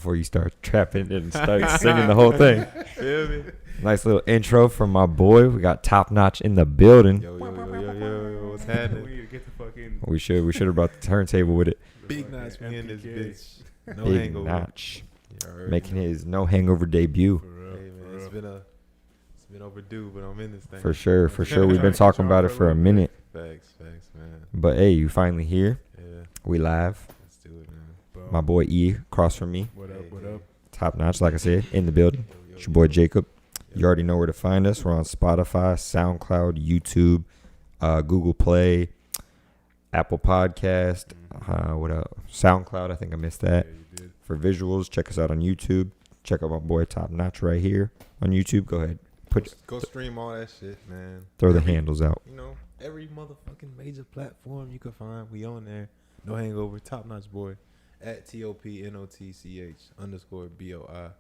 before you start trapping and start singing the whole thing. Feel me? Nice little intro from my boy. We got TopNotch in the building. Yo, what's happening? We need to get the fucking We should have brought the turntable with it. Big Notch in this bitch. No Big hangover. Notch You already making know. his no hangover debut. for real. Hey man, it's been overdue, but I'm in this thing. For sure. We've been talking about it for a minute. Facts, man. But hey, you finally here. Yeah, We live. let's do it, man. Boom. My boy E across from me. What Hey, up? What hey. up? TopNotch, like I said, in the building. Yo, It's your boy Jacob. yo. You already know where to find us. We're on Spotify, SoundCloud, YouTube, Google Play, Apple Podcast. What else? SoundCloud. I think I missed Yeah, that. you did. For visuals, check us out on YouTube. Check out my boy TopNotch right here on YouTube. Go ahead. Go stream all that shit, man. Throw the Every- handles out. You know, every motherfucking major platform you can find, we on there. No hangover, TopNotch Boi at TOPNOTCH_BOI.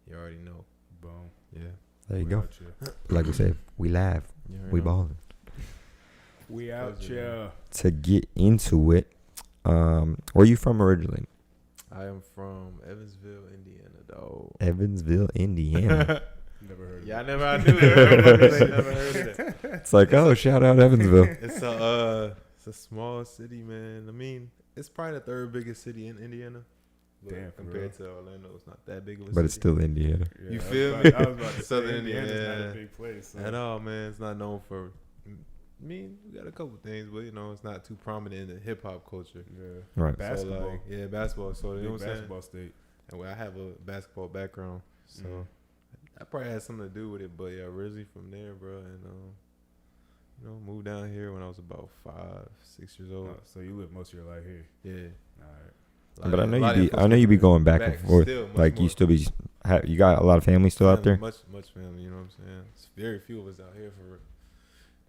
You already know. Boom. Yeah. There you We go. out here. Like we said, we live. You already We know. balling. We out Pleasure, here. To get into it, where you from originally? I am from Evansville, Indiana, dog. Evansville, Indiana. Never heard of Yeah, I it. knew that. I never heard of that. It's like, oh, shout out Evansville. It's a small city, man. I mean, it's probably the third biggest city in Indiana. But Damn, for compared to Orlando, it's not that big of a But city. it's still Indiana. Yeah, You I was feel about- me? I was about to say Southern Indiana's Indiana, not yeah. a big place. So. At all, man. It's not known for. I mean, we got a couple things, but you know, it's not too prominent in the hip hop culture. Yeah. Right. Basketball. So, like, yeah, basketball. So you Big know what I'm saying? basketball state. And I have a basketball background, so that probably has something to do with it. But yeah, originally from there, bro, and you know, moved down here when I was about 5, 6 years old. So you live most of your life here. Yeah. All right. But I know you be going back and forth. Still, much Like more. you still be, you got a lot of family still out there. Much family. You know what I'm saying? It's very few of us out here for.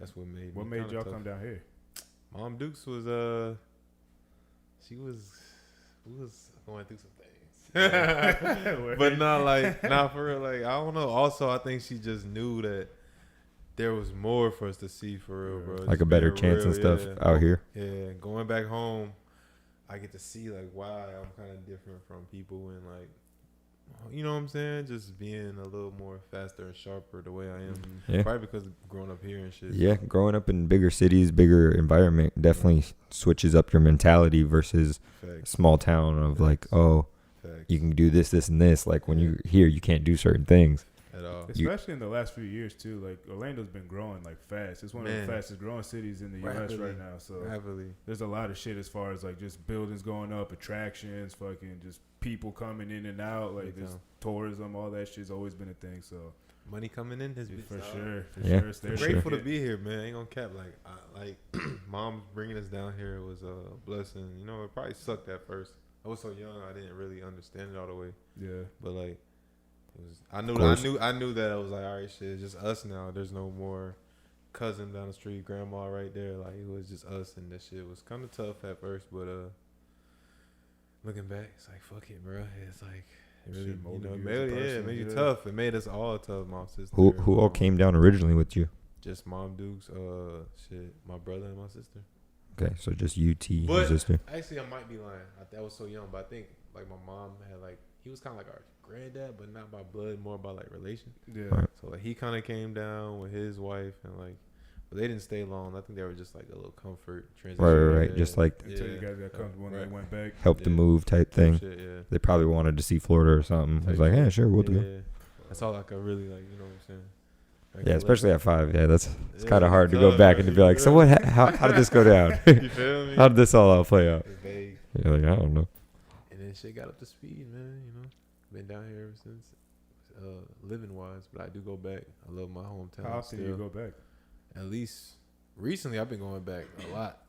That's what made. What me made kinda y'all tough. come down here? Mom Dukes was we was going through some things. But not for real. Like, I don't know. Also, I think she just knew that there was more for us to see for real, bro. Like Just a better being chance and real, stuff yeah. out here. Yeah, going back home, I get to see like why I'm kind of different from people and like, you know what I'm saying? Just being a little more faster and sharper the way I am. Yeah. Probably because of growing up here and shit. Yeah, growing up in bigger cities, bigger environment definitely switches up your mentality versus Facts. small town of like, oh, Facts. you can do this, this, and this. Like when you're here, you can't do certain things. At all. Especially in the last few years too. Like Orlando's been growing like fast. It's one of Man. the fastest growing cities in the U.S. Rapidly. right now. So Heavily. there's a lot of shit as far as like just buildings going up, attractions, fucking just people coming in and out. Like Big there's time. tourism, all that shit's always been a thing. So Money coming in this yeah, bitch, for dog. sure, Yeah, It's for there. sure. Grateful to be here, man. Ain't gonna cap. Like mom bringing us down here was a blessing. You know, it probably sucked at first. I was so young, I didn't really understand it all the way. Yeah. But like, it was. I course. knew that I was like, all right, shit, it's just us now. There's no more cousin down the street, grandma right there. Like, it was just us, and that shit was kind of tough at first. But looking back, it's like fuck it, bro. It's like it really, Shit you molded know, you as a it person, made you yeah. tough. It made us all tough. My sister. Who all came down originally with you? Just Mom Dukes, my brother and my sister. Okay, so just you, T, and your But sister. actually, I might be lying. I was so young, but I think like my mom had like he was kind of like our granddad, but not by blood, more by like relation. Yeah. Right. So like he kind of came down with his wife and like, but they didn't stay long. I think they were just like a little comfort transition. Right. Yeah. Just like Until you guys got comfortable and Right. they went back. help the Yeah. move type thing. Shit, yeah. They probably wanted to see Florida or something. I was like, yeah, sure, we'll go. Yeah. That's all I could really like. You know what I'm saying? Like, Yeah, especially at 5. Yeah, it's Yeah, kind of hard to tough, go back bro. and to be like, so what? How did this go down? You feel me? How did this all play out? It's vague. You're like, I don't know. And then shit got up to speed, man. You know, been down here ever since, living wise. But I do go back. I love my hometown. How often do you still. go back? At least recently, I've been going back a lot,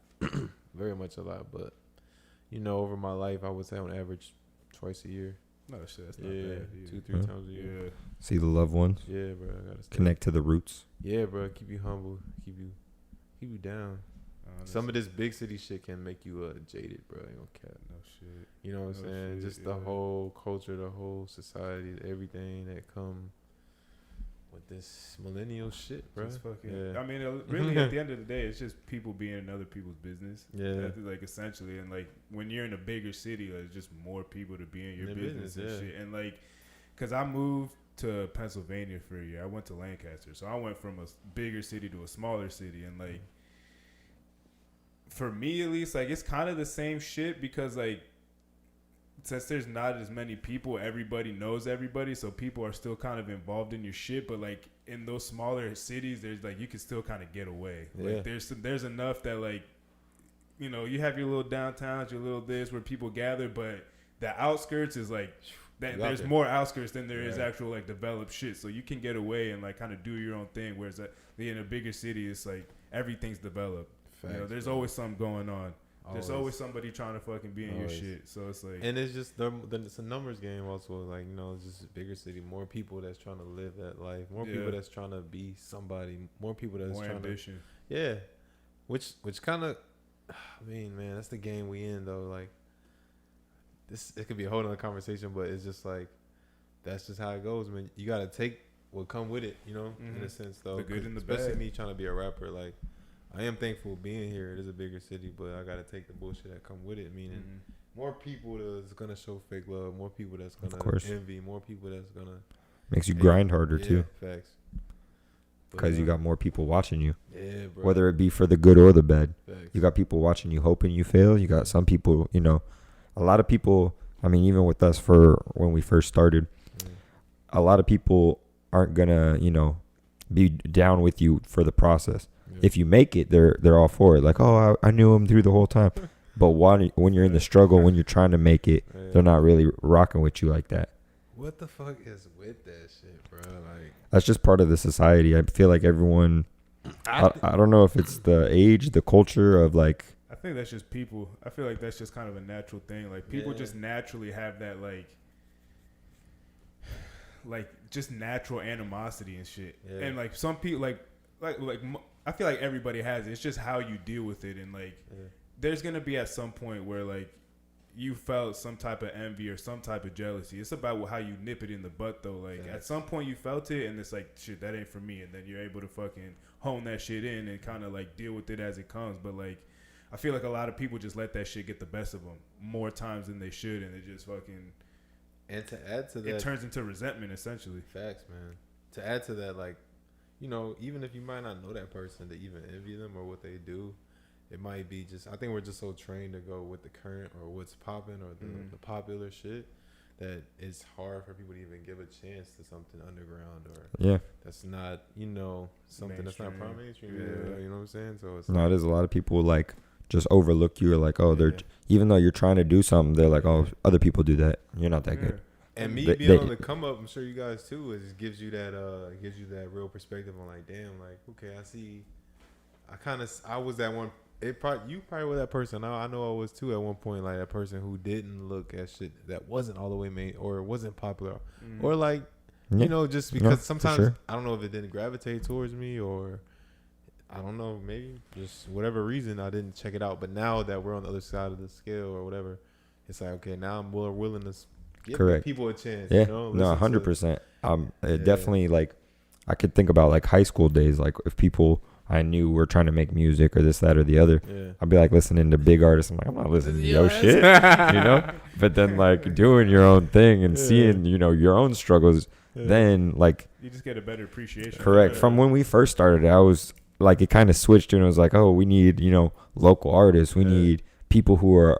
very much a lot. But you know, over my life, I would say on average twice a year. No shit, that's not Yeah, bad. 2-3 Yeah. times a year. Yeah. See the loved ones. Yeah, bro. I gotta stay. Connect to the roots. Yeah, bro. Keep you humble. Keep you down. Some of this big city shit can make you jaded, bro. Ain't gonna cap. No shit. You know what I'm No saying? shit, Just the yeah. whole culture, the whole society, everything that come with this millennial shit, bro. I mean, really, at the end of the day, it's just people being in other people's business. Yeah. That's, like, essentially, and like when you're in a bigger city, there's just more people to be in your business and shit. And like, cause I moved to Pennsylvania for a year. I went to Lancaster, so I went from a bigger city to a smaller city, and like, for me at least, like, it's kind of the same shit because like, since there's not as many people, everybody knows everybody, so people are still kind of involved in your shit. But like in those smaller cities, there's like you can still kind of get away. Like there's enough that like, you know, you have your little downtowns, your little this where people gather, but the outskirts is like that. There's more outskirts than there is actual like developed shit, so you can get away and like kind of do your own thing. Whereas in a bigger city, it's like everything's developed. Facts, you know, there's always something going on. There's always somebody trying to fucking be in your shit. So it's like... And it's just... it's a numbers game also. Like, you know, it's just a bigger city. More people that's trying to live that life. More people that's trying to be somebody. More people that's more trying ambition. to... Yeah. Which kind of... I mean, man, that's the game we in, though. Like, it could be a whole other conversation, but it's just like... That's just how it goes, man. You got to take what come with it, you know, in a sense, though. The good and the especially bad. Me trying to be a rapper, like... I am thankful being here. It is a bigger city, but I got to take the bullshit that come with it. Meaning, more people that's going to show fake love, more people that's going to envy, more people that's going to... Makes you grind harder, too. Facts. Because you got more people watching you. Yeah, bro. Whether it be for the good or the bad. Facts. You got people watching you hoping you fail. You got some people, you know, a lot of people, I mean, even with us for when we first started, a lot of people aren't going to, you know, be down with you for the process. If you make it, they're all for it. Like, oh, I knew him through the whole time. But when you're in the struggle, when you're trying to make it, they're not really rocking with you like that. What the fuck is with that shit, bro? Like, that's just part of the society. I feel like everyone. I don't know if it's the age, the culture of like. I think that's just people. I feel like that's just kind of a natural thing. Like people just naturally have that like just natural animosity and shit. Yeah. And like some people like I feel like everybody has it. It's just how you deal with it. And like, there's going to be at some point where like you felt some type of envy or some type of jealousy. It's about how you nip it in the butt though. Like at some point you felt it and it's like, shit, that ain't for me. And then you're able to fucking hone that shit in and kind of like deal with it as it comes. But like, I feel like a lot of people just let that shit get the best of them more times than they should. And they just fucking... And to add to that... It turns into resentment essentially. Facts, man. To add to that, like, you know, even if you might not know that person to even envy them or what they do, it might be just, I think we're just so trained to go with the current or what's popping or the popular shit that it's hard for people to even give a chance to something underground or that's not, you know, something mainstream. That's not mainstream. Yeah. You know what I'm saying? So it's there's a lot of people like just overlook you or like, oh, they're even though you're trying to do something, they're like, oh, other people do that. You're not that good. And me being on the come up, I'm sure you guys too, it just gives you that real perspective on like, damn, like, okay, I see. I was that one. You probably were that person. I know I was too at one point, like that person who didn't look at shit that wasn't all the way made or wasn't popular, or like, you know, just because sometimes I don't know if it didn't gravitate towards me or I don't know, maybe just whatever reason I didn't check it out. But now that we're on the other side of the scale or whatever, it's like, okay, now I'm more willing to. Give people a chance. Yeah, you know? No, 100%. Definitely, like, I could think about like high school days. Like, if people I knew were trying to make music or this, that, or the other, I'd be like listening to big artists. I'm like, I'm not listening to your shit, you know. But then like doing your own thing and seeing, you know, your own struggles, then like you just get a better appreciation. Correct. From when we first started, I was like, it kind of switched and it was like, oh, we need, you know, local artists. We need people who are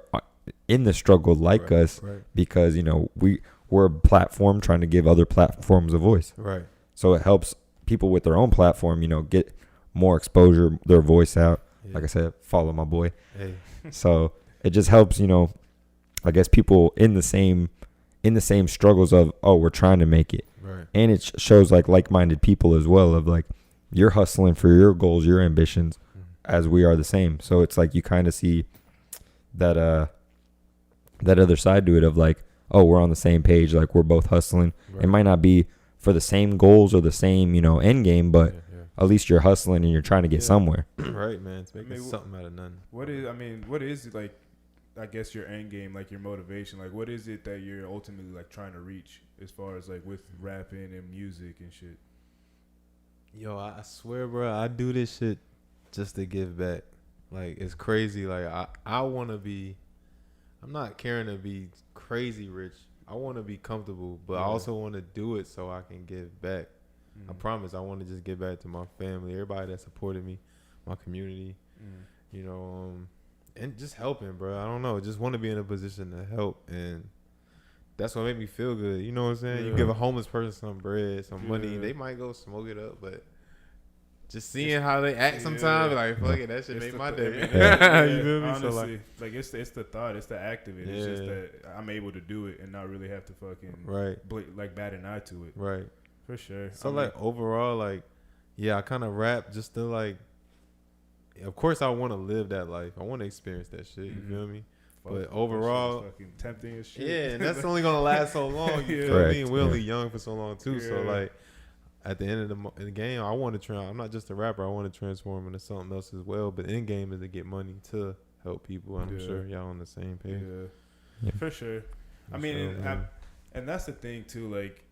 in the struggle like us, because, you know, we're a platform trying to give other platforms a voice. Right. So it helps people with their own platform, you know, get more exposure, their voice out. Like I said, follow my boy. Hey. So it just helps, you know, I guess people in the same struggles of, oh, we're trying to make it. Right. And it shows like-minded people as well of like, you're hustling for your goals, your ambitions, as we are the same. So it's like you kind of see that other side to it of like, oh, we're on the same page, like we're both hustling. It might not be for the same goals or the same, you know, end game, but at least you're hustling and you're trying to get somewhere. Right, man. It's making something out of nothing. What is like, I guess your end game, like your motivation, like what is it that you're ultimately like trying to reach as far as like with rapping and music and shit? Yo, I swear, bro, I do this shit just to give back. Like, it's crazy. Like, I want to be, I'm not caring to be crazy rich. I want to be comfortable, but I also want to do it so I can give back. I promise I want to just give back to my family, everybody that supported me, my community, you know, and just helping, bro. I don't know. Just want to be in a position to help, and that's what made me feel good. You know what I'm saying? You give a homeless person some bread, some money, they might go smoke it up, but just seeing how they act sometimes, like, fuck it, that shit made my day. You feel me? Honestly, So like it's the thought, it's the act of it. It's just that I'm able to do it and not really have to fucking like bat an eye to it. Right. For sure. So like overall, like, yeah, I kind of rap just to like. Of course, I want to live that life. I want to experience that shit. You feel me? But overall, fucking tempting as shit. Yeah, and that's only gonna last so long. You feel me? And we're only young for so long too. So like, at the end of the game, I want to I'm not just a rapper. I want to transform into something else as well. But end game is to get money to help people. I'm sure y'all on the same page. Yeah, for sure. I mean, and that's the thing too. Like,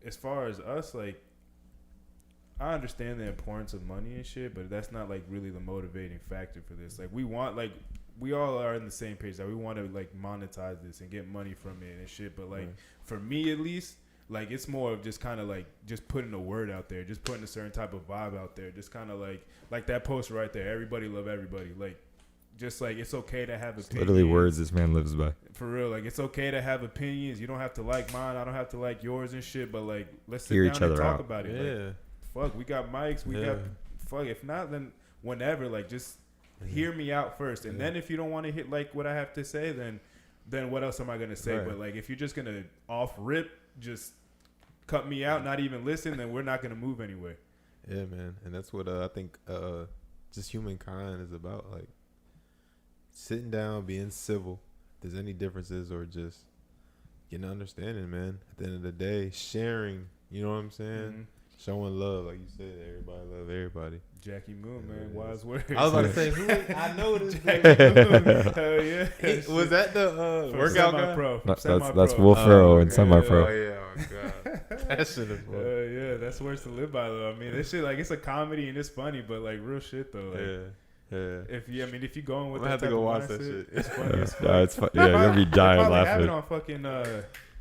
as far as us, like, I understand the importance of money and shit, but that's not like really the motivating factor for this. Like, we want, like, we all are on the same page that we want to like monetize this and get money from it and shit. But like, for me at least, like, it's more of just kind of like just putting a word out there, just putting a certain type of vibe out there, just kind of like that poster right there. Everybody love everybody. Like, just like it's okay to have opinions. Literally words this man lives by. For real, like, it's okay to have opinions. You don't have to like mine. I don't have to like yours and shit. But like, let's sit down and talk about it. Yeah. Like, fuck, we got mics. We got fuck. If not, then whenever. Like, just hear me out first, and then if you don't want to hit like what I have to say, then what else am I gonna say? Right. But like, if you're just gonna off rip, just cut me out, not even listen, then we're not gonna move anywhere. Yeah, man, and that's what I think just humankind is about. Like, sitting down, being civil. If there's any differences, or just getting understanding, man. At the end of the day, sharing. You know what I'm saying? Showing love, like you said. Everybody love everybody. Jackie Moon, man, wise words. I was about to say, I know this. Jackie Moon. Hell yeah. Was that the workout guy? Pro. That's Will Ferrell and semi-pro. Oh yeah, oh god, that shit is funny. Yeah, that's words to live by though. I mean, this shit, like, it's a comedy and it's funny, but like real shit though. Like, if you going with, I have to go watch that shit. It's funny. It's fun. Yeah, you're gonna be dying laughing. Have it on fucking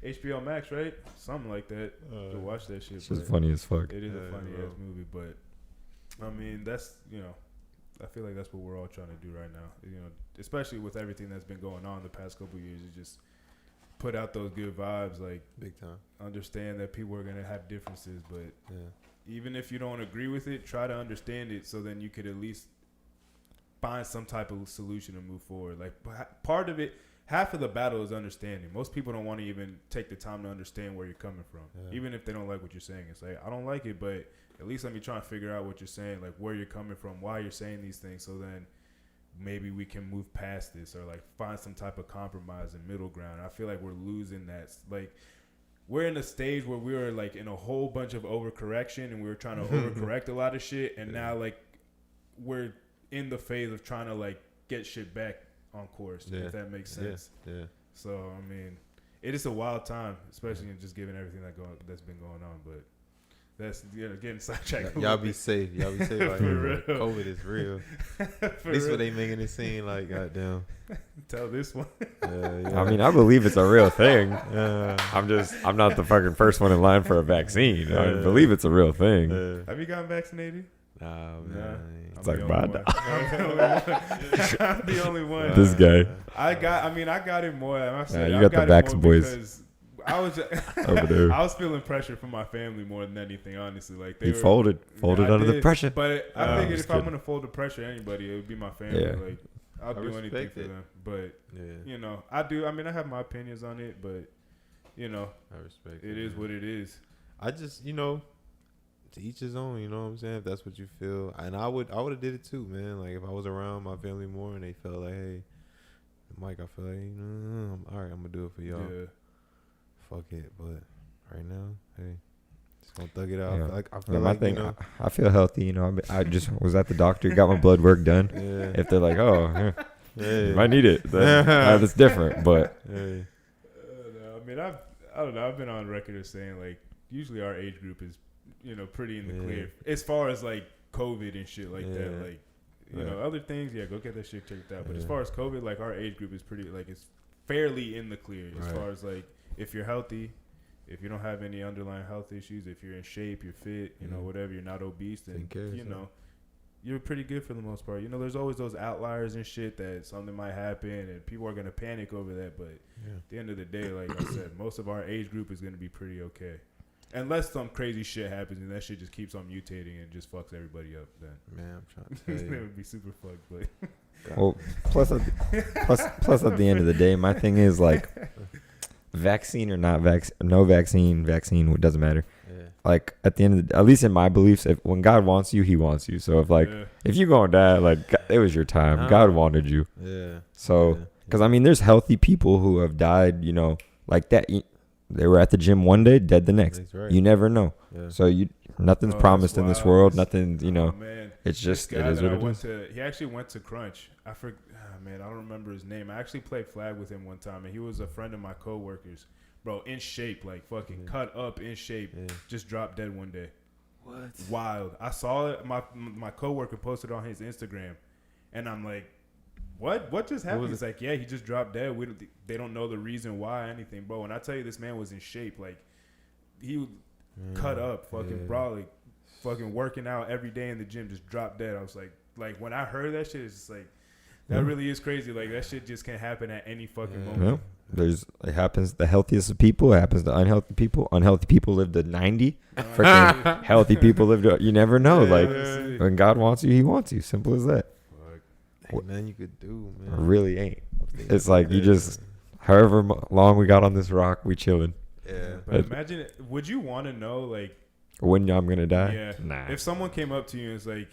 HBO Max, right? Something like that. To watch that shit. It's just funny as fuck. It is a funny ass movie, but I mean, that's, you know, I feel like that's what we're all trying to do right now. You know, especially with everything that's been going on the past couple of years, is just put out those good vibes. Like, big time. Understand that people are gonna have differences, but even if you don't agree with it, try to understand it, so then you could at least find some type of solution to move forward. Like, part of it, half of the battle is understanding. Most people don't want to even take the time to understand where you're coming from, even if they don't like what you're saying. It's like, I don't like it, but at least let me try and figure out what you're saying, like where you're coming from, why you're saying these things, so then maybe we can move past this, or like find some type of compromise and middle ground. I feel like we're losing that. Like, we're in a stage where we were like in a whole bunch of overcorrection, and we were trying to overcorrect a lot of shit, and now like we're in the phase of trying to like get shit back on course, if that makes sense. Yeah. So I mean, it is a wild time, especially in just given everything that's been going on. But that's getting sidetracked. Y'all be safe. Y'all be safe out here. COVID is real. At least what they making it seem like. Goddamn. Tell this one. I mean, I believe it's a real thing. I'm not the fucking first one in line for a vaccine. I believe it's a real thing. Have you gotten vaccinated? Nah, man. It's like, bro, I'm the only one. This guy. I got it more. You got the Vax boys. I was over there. I was feeling pressure from my family more than anything, honestly. Like, they folded under the pressure. But I figured if I'm gonna fold the pressure, anybody, it would be my family. Yeah. Like, I'll do anything for them. But you know, I do. I mean, I have my opinions on it, but you know, I respect it. It is what it is. I just, you know, to each his own. You know what I'm saying? If that's what you feel, and I would have did it too, man. Like, if I was around my family more and they felt like, hey, Mike, I feel like, all right, I'm gonna do it for y'all. Yeah. Fuck it, but right now, hey, just gonna thug it out. Yeah. I feel like, thing, you know, I feel healthy. You know, I just was at the doctor, got my blood work done. If they're like, oh, you might need it, then that's different. But no, I mean, I don't know. I've been on record as saying, like, usually our age group is pretty in the clear as far as like COVID and shit like that. Like, other things, go get that shit checked out. But as far as COVID, like our age group is pretty, like it's fairly in the clear as far as like if you're healthy, if you don't have any underlying health issues, if you're in shape, you're fit, whatever, you're not obese, then you're pretty good for the most part. There's always those outliers and shit that something might happen and people are gonna panic over that. But at the end of the day, like I said, most of our age group is gonna be pretty okay. Unless some crazy shit happens and that shit just keeps on mutating and just fucks everybody up, then man, I'm trying to tell you, it would be super fucked. But well, plus at the end of the day, my thing is like, vaccine or not no vaccine, it doesn't matter. Yeah. Like at the end of at least in my beliefs, when God wants you, He wants you. So if you gonna die, like it was your time. God wanted you. Yeah. So because I mean, there's healthy people who have died, like that. They were at the gym one day, dead the next. Right. You never know. Yeah. So nothing's promised in this world. Nothing, man. It's just it is what it is. He actually went to Crunch. I don't remember his name. I actually played flag with him one time, and he was a friend of my coworkers. Bro, in shape, like fucking cut up in shape. Yeah. Just dropped dead one day. What? Wild. I saw it. My coworker posted on his Instagram, and I'm like, What just happened? He's like, he just dropped dead. They don't know the reason why, anything, bro. And I tell you, this man was in shape. Like, he would cut up, fucking brolic, fucking working out every day in the gym, just dropped dead. I was like when I heard that shit, it's just like, that really is crazy. Like, that shit just can't happen at any fucking moment. It happens to the healthiest of people. It happens to unhealthy people. Unhealthy people live to 90. Freaking healthy people live to, you never know. Like, when God wants you, He wants you. Simple as that. What man you could do, man? It really ain't. It's like you just, however long we got on this rock, we chilling. Yeah. But imagine, would you want to know, like, when I'm gonna die? Yeah. Nah. If someone came up to you and was like,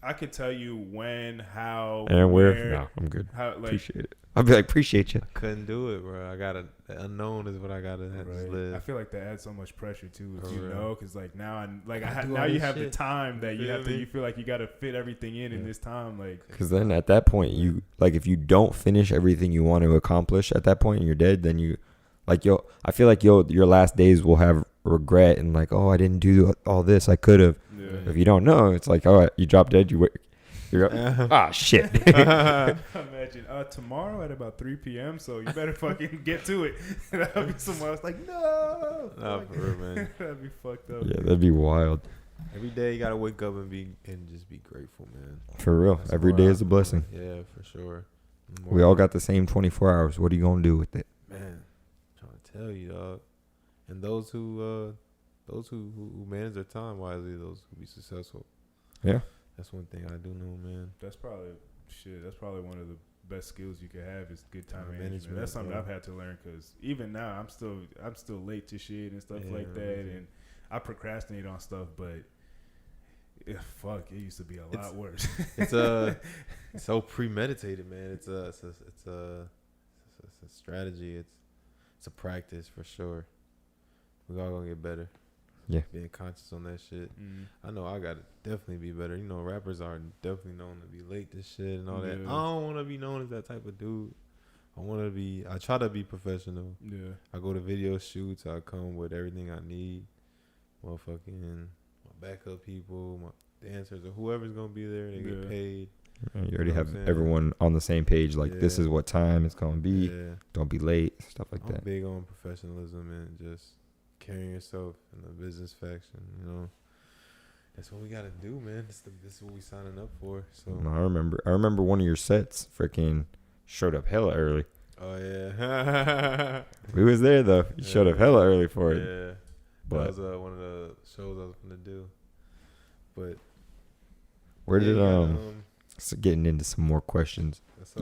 I could tell you when, how, and where. No, I'm good. Appreciate it. I'd be like, appreciate you. I couldn't do it, bro. The unknown is what I gotta live. I feel like that adds so much pressure too, if you know, because like now now you have the time that you feel like you gotta fit everything in this time, like. Because then at that point, if you don't finish everything you want to accomplish at that point and you're dead, then I feel like your last days will have regret and like, oh, I didn't do all this, I could have. Yeah. If you don't know, it's like, oh, you drop dead, you're up. Shit. Imagine tomorrow at about 3 p.m. So you better fucking get to it. That'll be someone else like, no. Nah, for real, man. That'd be fucked up. Yeah, that'd be wild. Every day you gotta wake up and just be grateful, man. For real, every day is a blessing. Yeah, for sure. We all got the same 24 hours. What are you gonna do with it? Man, I'm trying to tell you, dog. And those who manage their time wisely, those who be successful. Yeah. That's one thing I do know, man. That's probably one of the best skills you could have is good time management. That's something I've had to learn because even now I'm still late to shit and stuff like that, and I procrastinate on stuff. But it used to be a lot worse. It's so premeditated, man. It's a strategy. It's a practice for sure. We all gonna get better. Yeah, being conscious on that shit. I know I gotta definitely be better. Rappers are definitely known to be late to shit and all that. I don't want to be known as that type of dude. I try to be professional. Yeah, I go to video shoots. I come with everything I need. Motherfucking my backup people, my dancers, or whoever's gonna be there. They get paid. You already have everyone on the same page. Like this is what time it's gonna be. Yeah. Don't be late. Stuff like that. I'm big on professionalism and just carrying yourself in the business faction, that's what we gotta do, man. This is what we signing up for. So no, I remember one of your sets freaking showed up hella early. Oh yeah. We was there though. You showed up hella early for it. Yeah. But that was one of the shows I was gonna do. But where did so getting into some more questions. What's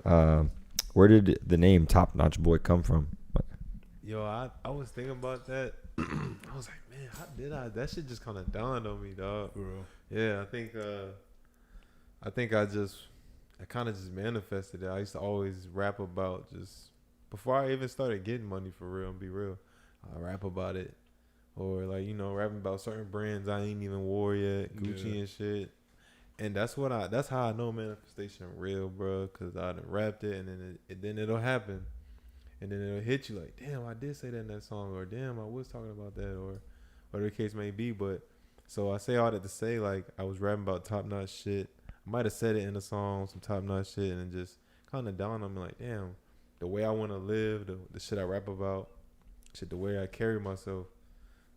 up? Where did the name TopNotch Boi come from? Yo, I was thinking about that. I was like, man, how did I? That shit just kind of dawned on me, dog. Bro. Yeah, I think I kind of just manifested it. I used to always rap about just before I even started getting money for real. And be real, I rap about it, or like rapping about certain brands I ain't even wore yet, Gucci and shit. And that's how I know manifestation real, bro. Cause I done rapped it, and then it'll happen. And then it'll hit you like, damn, I did say that in that song, or damn, I was talking about that, or whatever the case may be. But so I say all that to say, like, I was rapping about top-notch shit. I might have said it in a song, some top-notch shit, and just kind of dawned on me like, damn, the way I want to live, the shit I rap about, shit, the way I carry myself.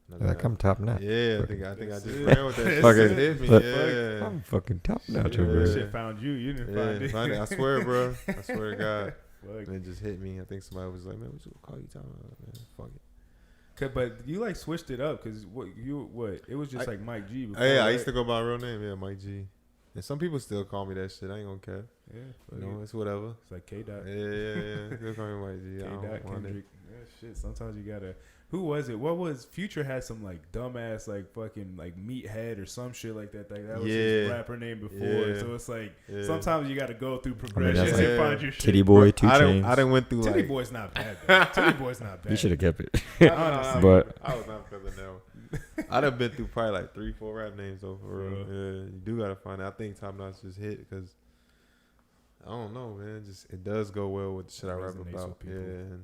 Like, I'm top notch. Yeah, I think I just ran with that. Shit hit me. Yeah, I'm fucking top notch Yeah. over That here. shit found you. You didn't find it. I swear, bro. I swear to God. Fuck. And it just hit me. I think somebody was like, man, we should call you top notch, man. Fuck it. But you like switched it up because what it was just like Mike G. Before, Hey, I right? used to go by my real name, yeah, Mike G. And some people still call me that shit. I ain't gonna care. Yeah, You know, it's whatever. it's like K Dot. Yeah. Still call me Mike G. K I Dot don't want Kendrick. it. Yeah, shit. Sometimes you gotta. Who was it? What was Future had some like dumbass like fucking like Meathead or some shit like that. Like that was his Yeah. rapper name before. Yeah. So it's like Yeah. sometimes you gotta go through I mean, progressions that's and like find your shit. Titty Boy, 2 I Chainz. done went through Titty like. Boy's not bad. Though. Titty Boy's not bad. You should have kept it. Honestly. But I was not feeling that one. I done been through probably like 3-4 rap names though, for real. Yeah, you do gotta find it. I think Top Notch just hit because I don't know, man. Just it does go well with the shit I rap Resonates about. with people. Yeah, and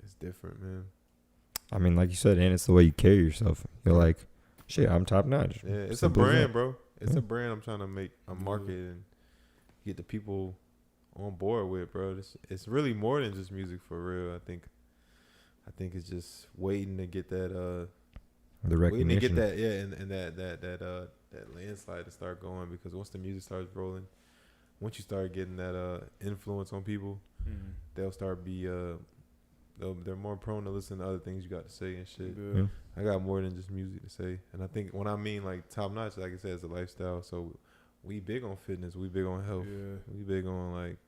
it's different, man. I mean, like you said, and it's the way you carry yourself. You're like, shit, I'm top notch. Yeah, it's a Simple as brand, that. bro. It's Yeah. a brand I'm trying to make a market and get the people on board with, bro. It's really more than just music for real. I think it's just waiting to get that The waiting to recognition. get that and that landslide to start going, because once the music starts rolling, once you start getting that influence on people, Mhm. they'll start they're more prone to listen to other things you got to say and shit. Yeah. Yeah. I got more than just music to say. And I think when I mean like top notch, like I said, it's a lifestyle. So we big on fitness. We big on health. Yeah. We big on like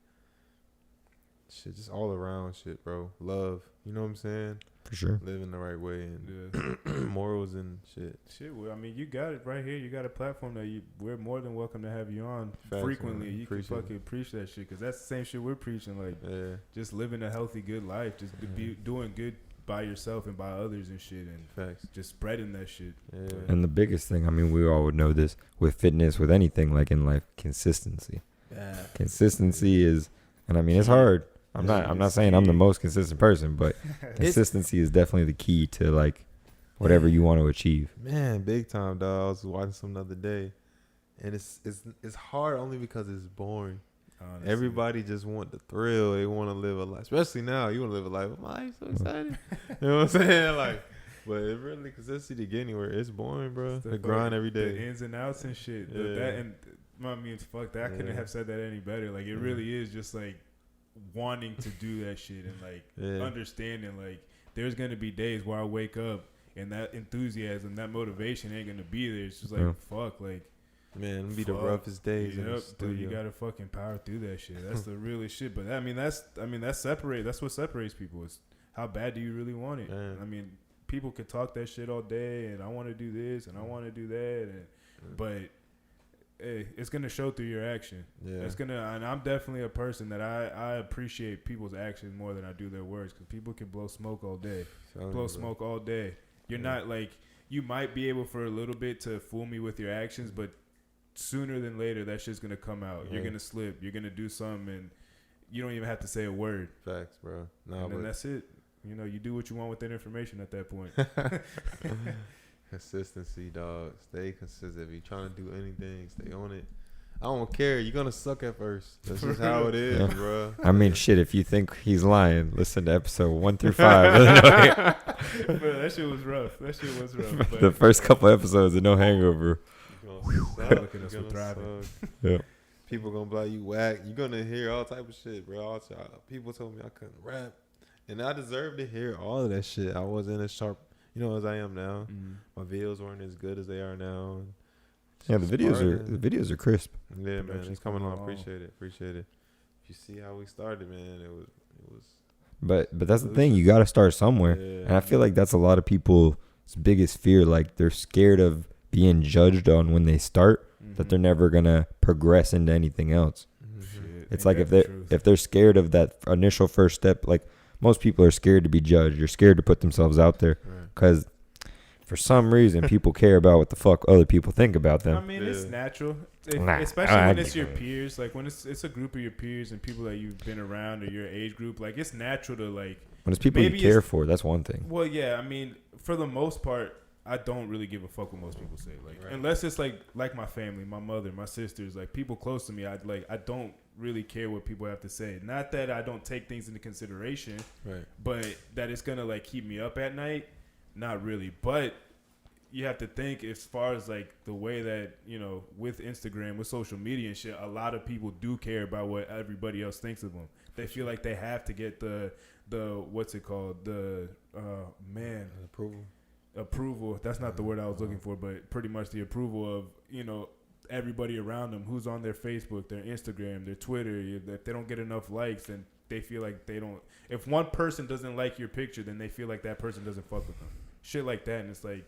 shit, just all around shit, bro. Love. You know what I'm saying? For sure. Living the right way and Yeah. morals and shit. Shit, well, I mean, you got it right here. You got a platform that we're more than welcome to have you on Facts, frequently. man. You can Appreciate fucking preach that shit, because that's the same shit we're preaching. Like, Yeah. just living a healthy, good life, just to be doing good by yourself and by others and shit, and Facts. just spreading that shit. Yeah. And the biggest thing, I mean, we all would know this with fitness, with anything like in life, consistency. Yeah. Consistency is, and I mean, it's hard. I'm not saying I'm the most consistent person, but consistency is definitely the key to like whatever you want to achieve. Man, big time, dog. I was watching something the other day, and it's hard only because it's boring. Honestly. Everybody just want the thrill. They want to live a life, especially now. You want to live a life. I'm so excited. You know what I'm saying? Like, but it really consistency to get anywhere. It's boring, bro. It's The grind every The day. ins and outs and shit. Yeah. That and I mean, fuck that. I couldn't Yeah. have said that any better. Like, it really is just like wanting to do that shit and like Yeah. understanding like there's gonna be days where I wake up and that enthusiasm, that motivation ain't gonna be there. It's just like Yeah. fuck, like Man, it'll be the fuck. roughest days in the Yep, dude, you studio. gotta fucking power through that shit. That's the realest shit. But that's what separates people. Is how bad do you really want it? Man. I mean, people could talk that shit all day, and I want to do this, and I want to do that, but hey, it's gonna show through your action. Yeah. It's gonna, and I'm definitely a person that I appreciate people's actions more than I do their words, because people can blow smoke all day. Telling Blow you, bro. smoke all day. You're Yeah. not like, you might be able for a little bit to fool me with your actions, but sooner than later that shit's gonna come out. You're Yeah. gonna slip. You're gonna do something, and you don't even have to say a word. Facts, bro. Nah, And then but that's it. You know, you do what you want with that information at that point. consistency, dog. Stay consistent. If you're trying to do anything, stay on it. I don't care. You're gonna suck at first. That's just how it is, Yeah. bro. I mean, shit, if you think he's lying, listen to episode 1 through 5. Bro, that shit was rough. That shit was rough. The first couple episodes of No Hangover. You're gonna suck. Look at us, You're we're gonna thriving. suck. Yeah. People gonna be like, you whack. You're gonna hear all type of shit, bro. People told me I couldn't rap, and I deserve to hear all of that shit. I wasn't as sharp, as I am now. Mm. My videos weren't as good as they are now. And Yeah, the videos Spartan. are crisp. Yeah, man, Production's it's coming coming on. along. Appreciate it. If you see how we started, man, it was. But that's the thing, you got to start somewhere. Yeah. And I feel like that's a lot of people's biggest fear. Like, they're scared of being judged on when they start, that they're never going to progress into anything else. Shit, It's ain't like that the truth? if they're scared of that initial first step, like most people are scared to be judged. You're scared to put themselves out there Right. because for some reason people care about what the fuck other people think about I them. mean, it's Yeah. natural, Nah, especially I when get it's your it. peers. Like when it's a group of your peers and people that you've been around or your age group. Like it's natural to like. When it's people maybe you care it's- for, that's one thing. Well, yeah. I mean, for the most part, I don't really give a fuck what most people say. Like unless it's like my family, my mother, my sisters, like people close to me. I don't really care what people have to say. Not that I don't take things into consideration, right? But that it's gonna like keep me up at night. Not really, but you have to think as far as like the way that, you know, with Instagram, with social media and shit, a lot of people do care about what everybody else thinks of them. They feel like they have to get the what's it called? The approval. That's not the word I was looking for, but pretty much the approval of, you know, everybody around them who's on their Facebook, their Instagram, their Twitter. If they don't get enough likes, then they feel like they don't. If one person doesn't like your picture, then they feel like that person doesn't fuck with them. Shit like that, and it's like,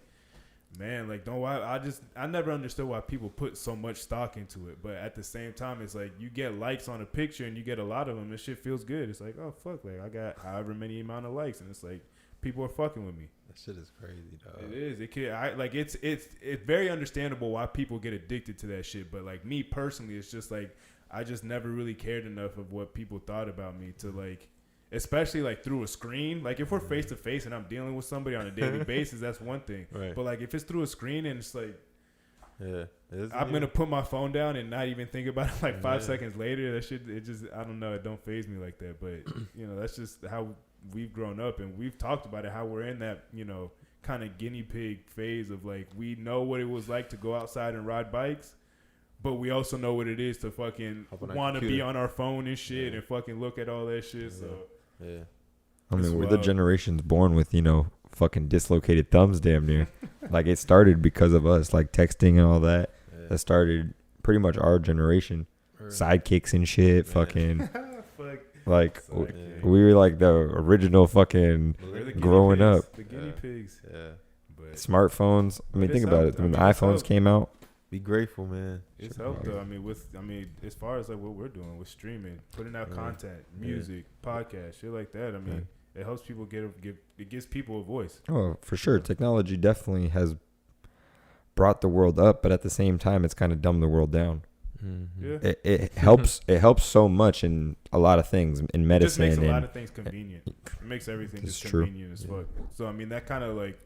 man, like, I never understood why people put so much stock into it. But at the same time, it's like you get likes on a picture and you get a lot of them, and shit feels good. It's like, oh fuck, like I got however many amount of likes, and it's like people are fucking with me. That shit is crazy, dog. It is. It's very understandable why people get addicted to that shit. But like me personally, it's just like I just never really cared enough of what people thought about me to like. Especially like through a screen, like if we're face to face and I'm dealing with somebody on a daily basis, that's one thing. Right. But like if it's through a screen and it's like, I'm gonna put my phone down and not even think about it. Like 5 seconds later, that shit, it just, I don't know, it don't faze me like that. But you know, that's just how we've grown up, and we've talked about it. How we're in that, you know, kind of guinea pig phase of like we know what it was like to go outside and ride bikes. But we also know what it is to fucking want to be on our phone and shit and fucking look at all that shit. So. Yeah. I mean, we're the generations born with, you know, fucking dislocated thumbs damn near. Like, it started because of us, like, texting and all that. Yeah. That started pretty much our generation. Sidekicks and shit, fucking. Like, we were like the original fucking growing up. The guinea pigs. Yeah. But smartphones. I mean, think about it. When the iPhones came out. Be grateful, man. It's helped though. I mean, as far as like what we're doing with streaming, putting out content, music, podcasts, shit like that. I mean, it helps people it gives people a voice. Oh, for sure. Technology definitely has brought the world up, but at the same time, it's kind of dumbed the world down. Mm-hmm. Yeah. It helps. It helps so much in a lot of things in medicine. It just makes a lot of things convenient. It makes everything just convenient as fuck. So I mean, that kind of like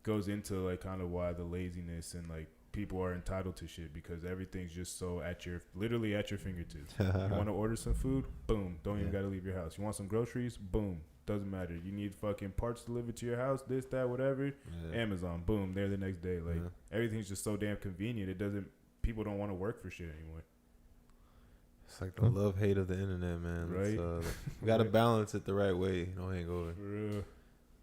goes into like kind of why the laziness and like. People are entitled to shit because everything's just so literally at your fingertips. You want to order some food? Boom. Don't even got to leave your house. You want some groceries? Boom. Doesn't matter. You need fucking parts delivered to your house, this, that, whatever. Yeah. Amazon. Boom. There the next day. Like, everything's just so damn convenient. People don't want to work for shit anymore. It's like the love-hate of the internet, man. Right? We got to balance it the right way. No hangover. For real.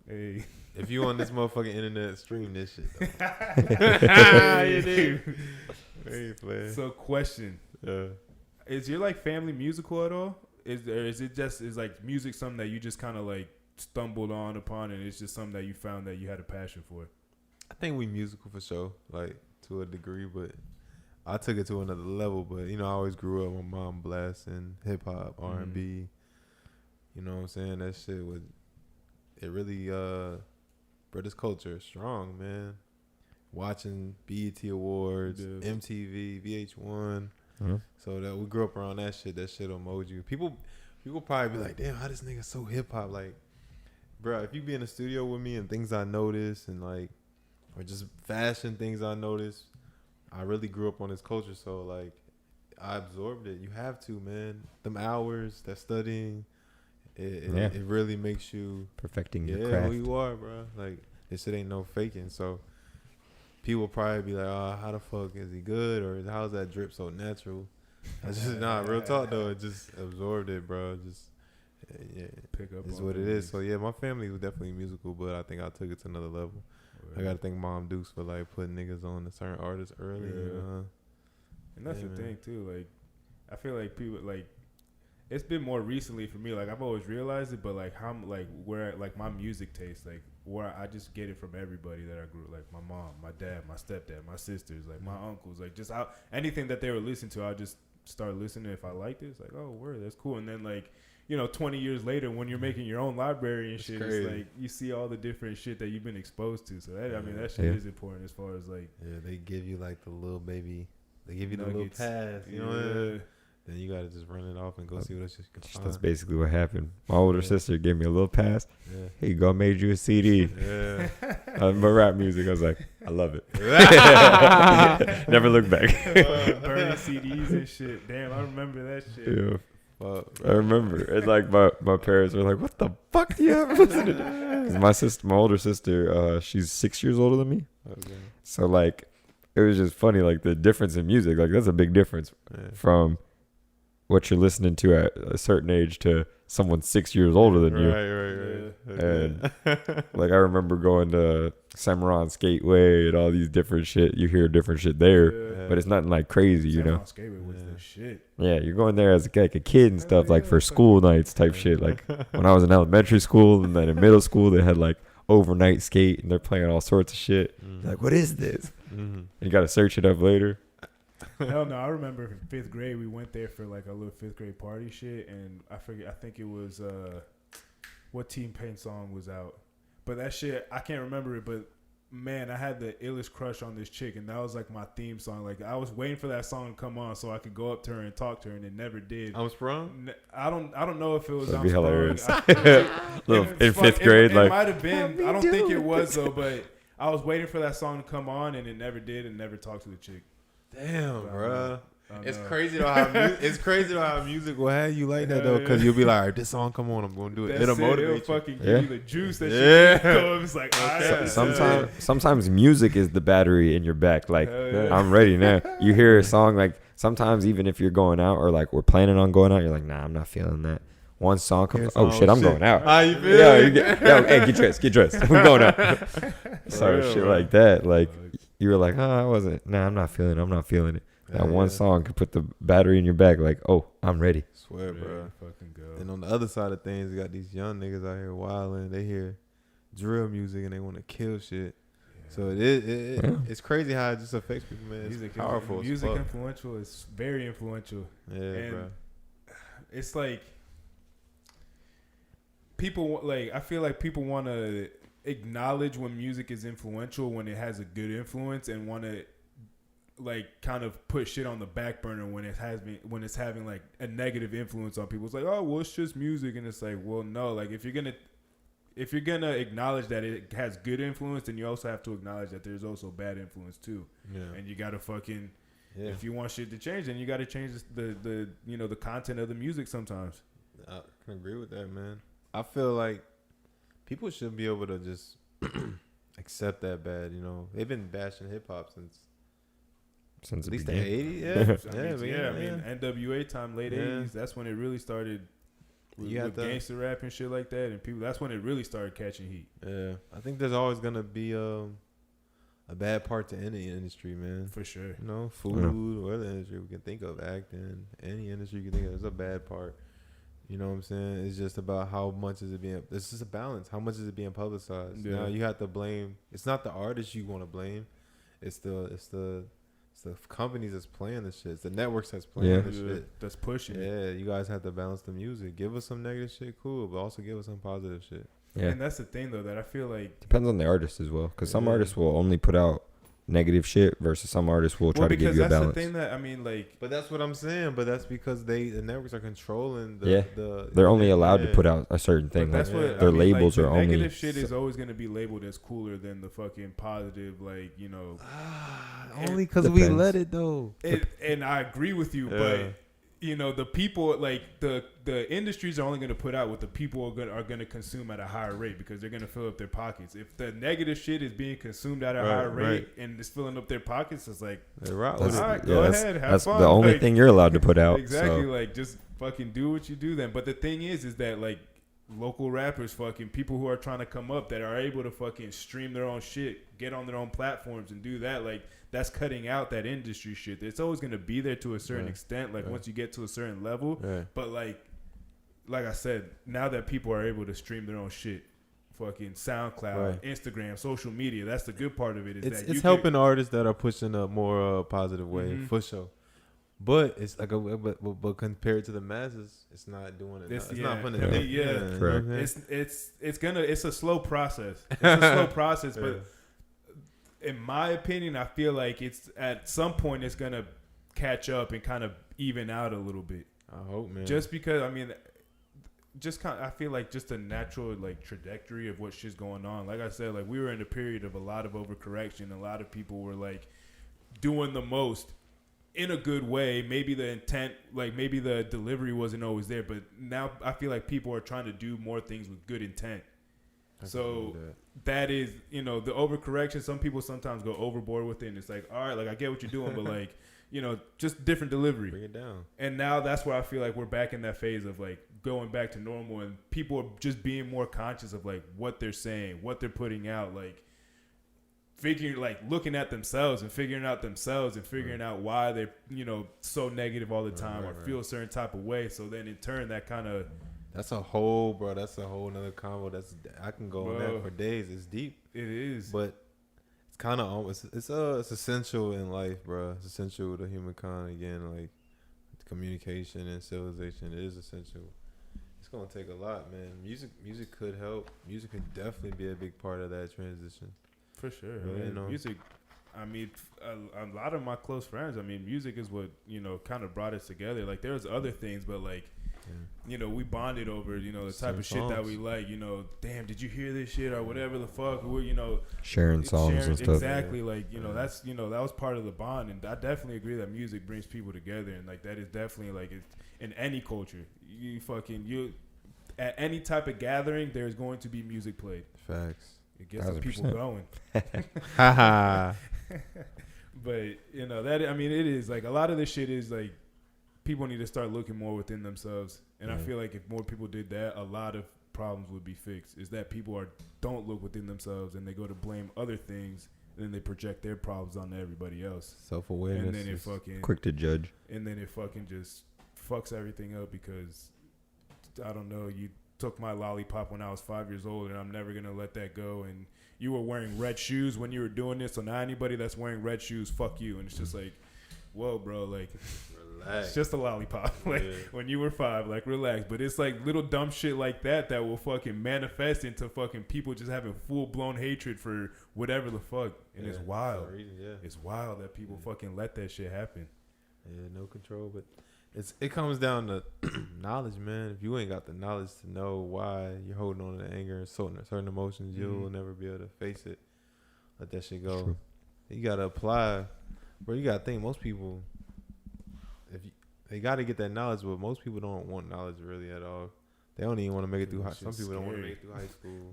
Hey. If you on this motherfucking internet, stream this shit. You do. Hey, man. So, question: is your like family musical at all? Is it just like music something that you just kind of like stumbled upon, and it's just something that you found that you had a passion for? I think we musical for sure, like to a degree, but I took it to another level. But you know, I always grew up with my mom blasting hip hop, R&B. You know what I'm saying? That shit was. It really, British culture is strong, man. Watching BET Awards, MTV, VH1. So that we grew up around that shit. That shit will mold you. People probably be like, damn, how this nigga so hip hop? Like, bro, if you be in the studio with me and things I notice and like, or just fashion things I notice, I really grew up on this culture. So like, I absorbed it. You have to, man. Them hours, that studying. It really makes you perfecting your craft. Who you are, bro. Like this shit ain't no faking. So people probably be like, "Oh, how the fuck is he good?" Or "How's that drip so natural?" That's just not real talk though. It just absorbed it, bro. Just pick up. It's what it is. So yeah, my family was definitely musical, but I think I took it to another level. Right. I gotta thank Mom Dukes for like putting niggas on to certain artists early. And that's the thing too. Like I feel like people like. It's been more recently for me. Like I've always realized it, but like how like where like my music taste, like where I just get it from everybody that I grew. Like my mom, my dad, my stepdad, my sisters, like my uncles. Like just anything that they were listening to, I'll just start listening. If I liked it, it's like, oh, word, that's cool. And then like 20 years later, when you're making your own library and shit, it's like you see all the different shit that you've been exposed to. So that I mean that shit is important as far as like they give you like the little baby, they give you the little pass, you know. Then you gotta just run it off and go see what else you can find. That's basically what happened. My older sister gave me a little pass. Yeah. Hey, go made you a CD. But rap music, I was like, I love it. Never look back. Burning CDs and shit. Damn, I remember that shit. Yeah. I remember. And like my parents were like, "What the fuck do you have listening to?" Because my older sister, she's 6 years older than me. Okay. So like, it was just funny, like the difference in music. Like that's a big difference from what you're listening to at a certain age to someone 6 years older than you. Right. And like I remember going to Cimarron Skateway and all these different shit. You hear different shit there, but it's nothing like crazy, you know. Skateway was the shit. Yeah, you're going there as like a kid and stuff, like for school nights type shit. Like when I was in elementary school and then in middle school, they had like overnight skate and they're playing all sorts of shit. Like, what is this? And you got to search it up later. Hell no, I remember in 5th grade we went there for like a little 5th grade party shit, and I think it was what Team Paint song was out, but that shit I can't remember it, but man, I had the illest crush on this chick, and that was like my theme song. Like I was waiting for that song to come on so I could go up to her and talk to her, and it never did. I'm sprung. I don't know if it was. That'd be hilarious. In 5th grade, it like might have been. I don't think it was though, but I was waiting for that song to come on, and it never did, and never talked to the chick. Damn, bro. It's know. crazy though how music will have you like that though, because you'll be like, all right, this song come on, I'm gonna do it. It'll motivate you. Fucking give you the juice that you it's like, sometimes music is the battery in your back. Like I'm ready now. You hear a song, like sometimes even if you're going out or like we're planning on going out, you're like, nah, I'm not feeling that. One song comes, I'm going out. How you feel? Hey, get dressed. I'm going out. So shit like that, like you were like, I'm not feeling it. That one song could put the battery in your back, like, oh, I'm ready. Swear, bro. Fucking go. And on the other side of things, you got these young niggas out here wilding. They hear drill music and they want to kill shit. Yeah. So it's crazy how it just affects people, man. It's powerful. Music influential. It's very influential. Yeah, and bro. It's like people I feel like people want to acknowledge when music is influential, when it has a good influence, and want to like kind of put shit on the back burner when it's having like a negative influence on people. It's like, oh well, it's just music, and it's like, well, no, like if you're gonna acknowledge that it has good influence, then you also have to acknowledge that there's also bad influence too. Yeah. And you gotta fucking if you want shit to change, then you gotta change the the content of the music sometimes. I can agree with that, man. I feel like people should be able to just accept that bad. They've been bashing hip hop since at least the 80s. I mean, NWA time, late 80s. That's when it really started with gangster rap and shit like that. And people, that's when it really started catching heat. Yeah, I think there's always gonna be a bad part to any industry, man. For sure. Food or other industry we can think of, acting, any industry you can think of, there's a bad part. You know what I'm saying? It's just about how much is it being. It's just a balance. How much is it being publicized? Yeah. Now you have to blame. It's not the artist you want to blame. It's the companies that's playing this shit. It's the networks that's playing this shit. That's pushing. Yeah, you guys have to balance the music. Give us some negative shit, cool, but also give us some positive shit. Yeah. And that's the thing though, that I feel like depends on the artist as well, because some artists will only put out negative shit versus some artists will try to give you a balance. Because that's the thing that I mean, like, but that's what I'm saying. But that's because the networks are controlling they're only allowed to put out a certain thing. That's what their labels are only negative shit is always going to be labeled as cooler than the fucking positive, like only because we let it though. And I agree with you, but the people, like the industries are only going to put out what the people are going to consume at a higher rate, because they're going to fill up their pockets. If the negative shit is being consumed at a higher rate and it's filling up their pockets, it's like, all right, go ahead, have fun. The only thing you're allowed to put out. Exactly, like just fucking do what you do then. But the thing is that like local rappers, fucking people who are trying to come up, that are able to fucking stream their own shit, get on their own platforms and do that, like that's cutting out that industry shit. It's always going to be there to a certain extent, like once you get to a certain level. But like I said, now that people are able to stream their own shit, fucking SoundCloud, Instagram, social media, that's the good part of it. It's helping artists that are pushing a more positive way, for sure. But it's like but compared to the masses, it's not doing it. It's not putting it. Correct. It's a slow process. It's a slow process, but in my opinion, I feel like it's at some point it's gonna catch up and kind of even out a little bit. I hope, man. Just because, I mean, I feel like just a natural like trajectory of what shit's going on. Like I said, like we were in a period of a lot of overcorrection. A lot of people were like doing the most in a good way. Maybe the intent, like maybe the delivery wasn't always there, but now I feel like people are trying to do more things with good intent. So that is, you know, the overcorrection. Some people sometimes go overboard with it, and it's like, all right, like I get what you're doing, but like, you know, just different delivery. Bring it down. And now that's where I feel like we're back in that phase of like going back to normal, and people are just being more conscious of like what they're saying, what they're putting out, like figuring, like looking at themselves and figuring out why they're, you know, so negative all the time or feel a certain type of way. So then in turn, that kind of. That's a whole nother combo. I can go on that for days. It's deep. It is. But it's kind of almost, it's essential in life, bro. It's essential to humankind. Again, like communication and civilization. It is essential. It's gonna take a lot, man. Music could help. Music could definitely be a big part of that transition. For sure. Really, you know? Music. I mean, a lot of my close friends. I mean, music is what, you know, kind of brought us together. Like there was other things, but like. Yeah. You know, we bonded over, you know, the type of shit that we like, you know, damn, did you hear this shit or whatever the fuck, we're, you know, sharing songs and stuff. Exactly. Like, you know, that's, you know, that was part of the bond. And I definitely agree that music brings people together. And like, that is definitely like in any culture, at any type of gathering, there's going to be music played. Facts. It gets the people going. But, you know, that, I mean, it is like a lot of this shit is like, people need to start looking more within themselves. And I feel like if more people did that, a lot of problems would be fixed. Is that people don't look within themselves and they go to blame other things, and then they project their problems onto everybody else. Self-awareness. And then it fucking quick to judge. And then it fucking just fucks everything up because I don't know, you took my lollipop when I was 5 years old and I'm never gonna let that go, and you were wearing red shoes when you were doing this, so now anybody that's wearing red shoes, fuck you. And it's just like, whoa, bro, like it's just a lollipop. Like when you were 5, like relax. But it's like little dumb shit like that will fucking manifest into fucking people just having full blown hatred for whatever the fuck. And it's wild. It's wild that people fucking let that shit happen. Yeah, no control. But it comes down to knowledge, man. If you ain't got the knowledge to know why you're holding on to anger and certain emotions, you'll never be able to face it. Let that shit go. True. You gotta apply, bro. You gotta think. Most people, they got to get that knowledge, but most people don't want knowledge really at all. They don't even want to make it through high school. Some people don't want to make it through high school.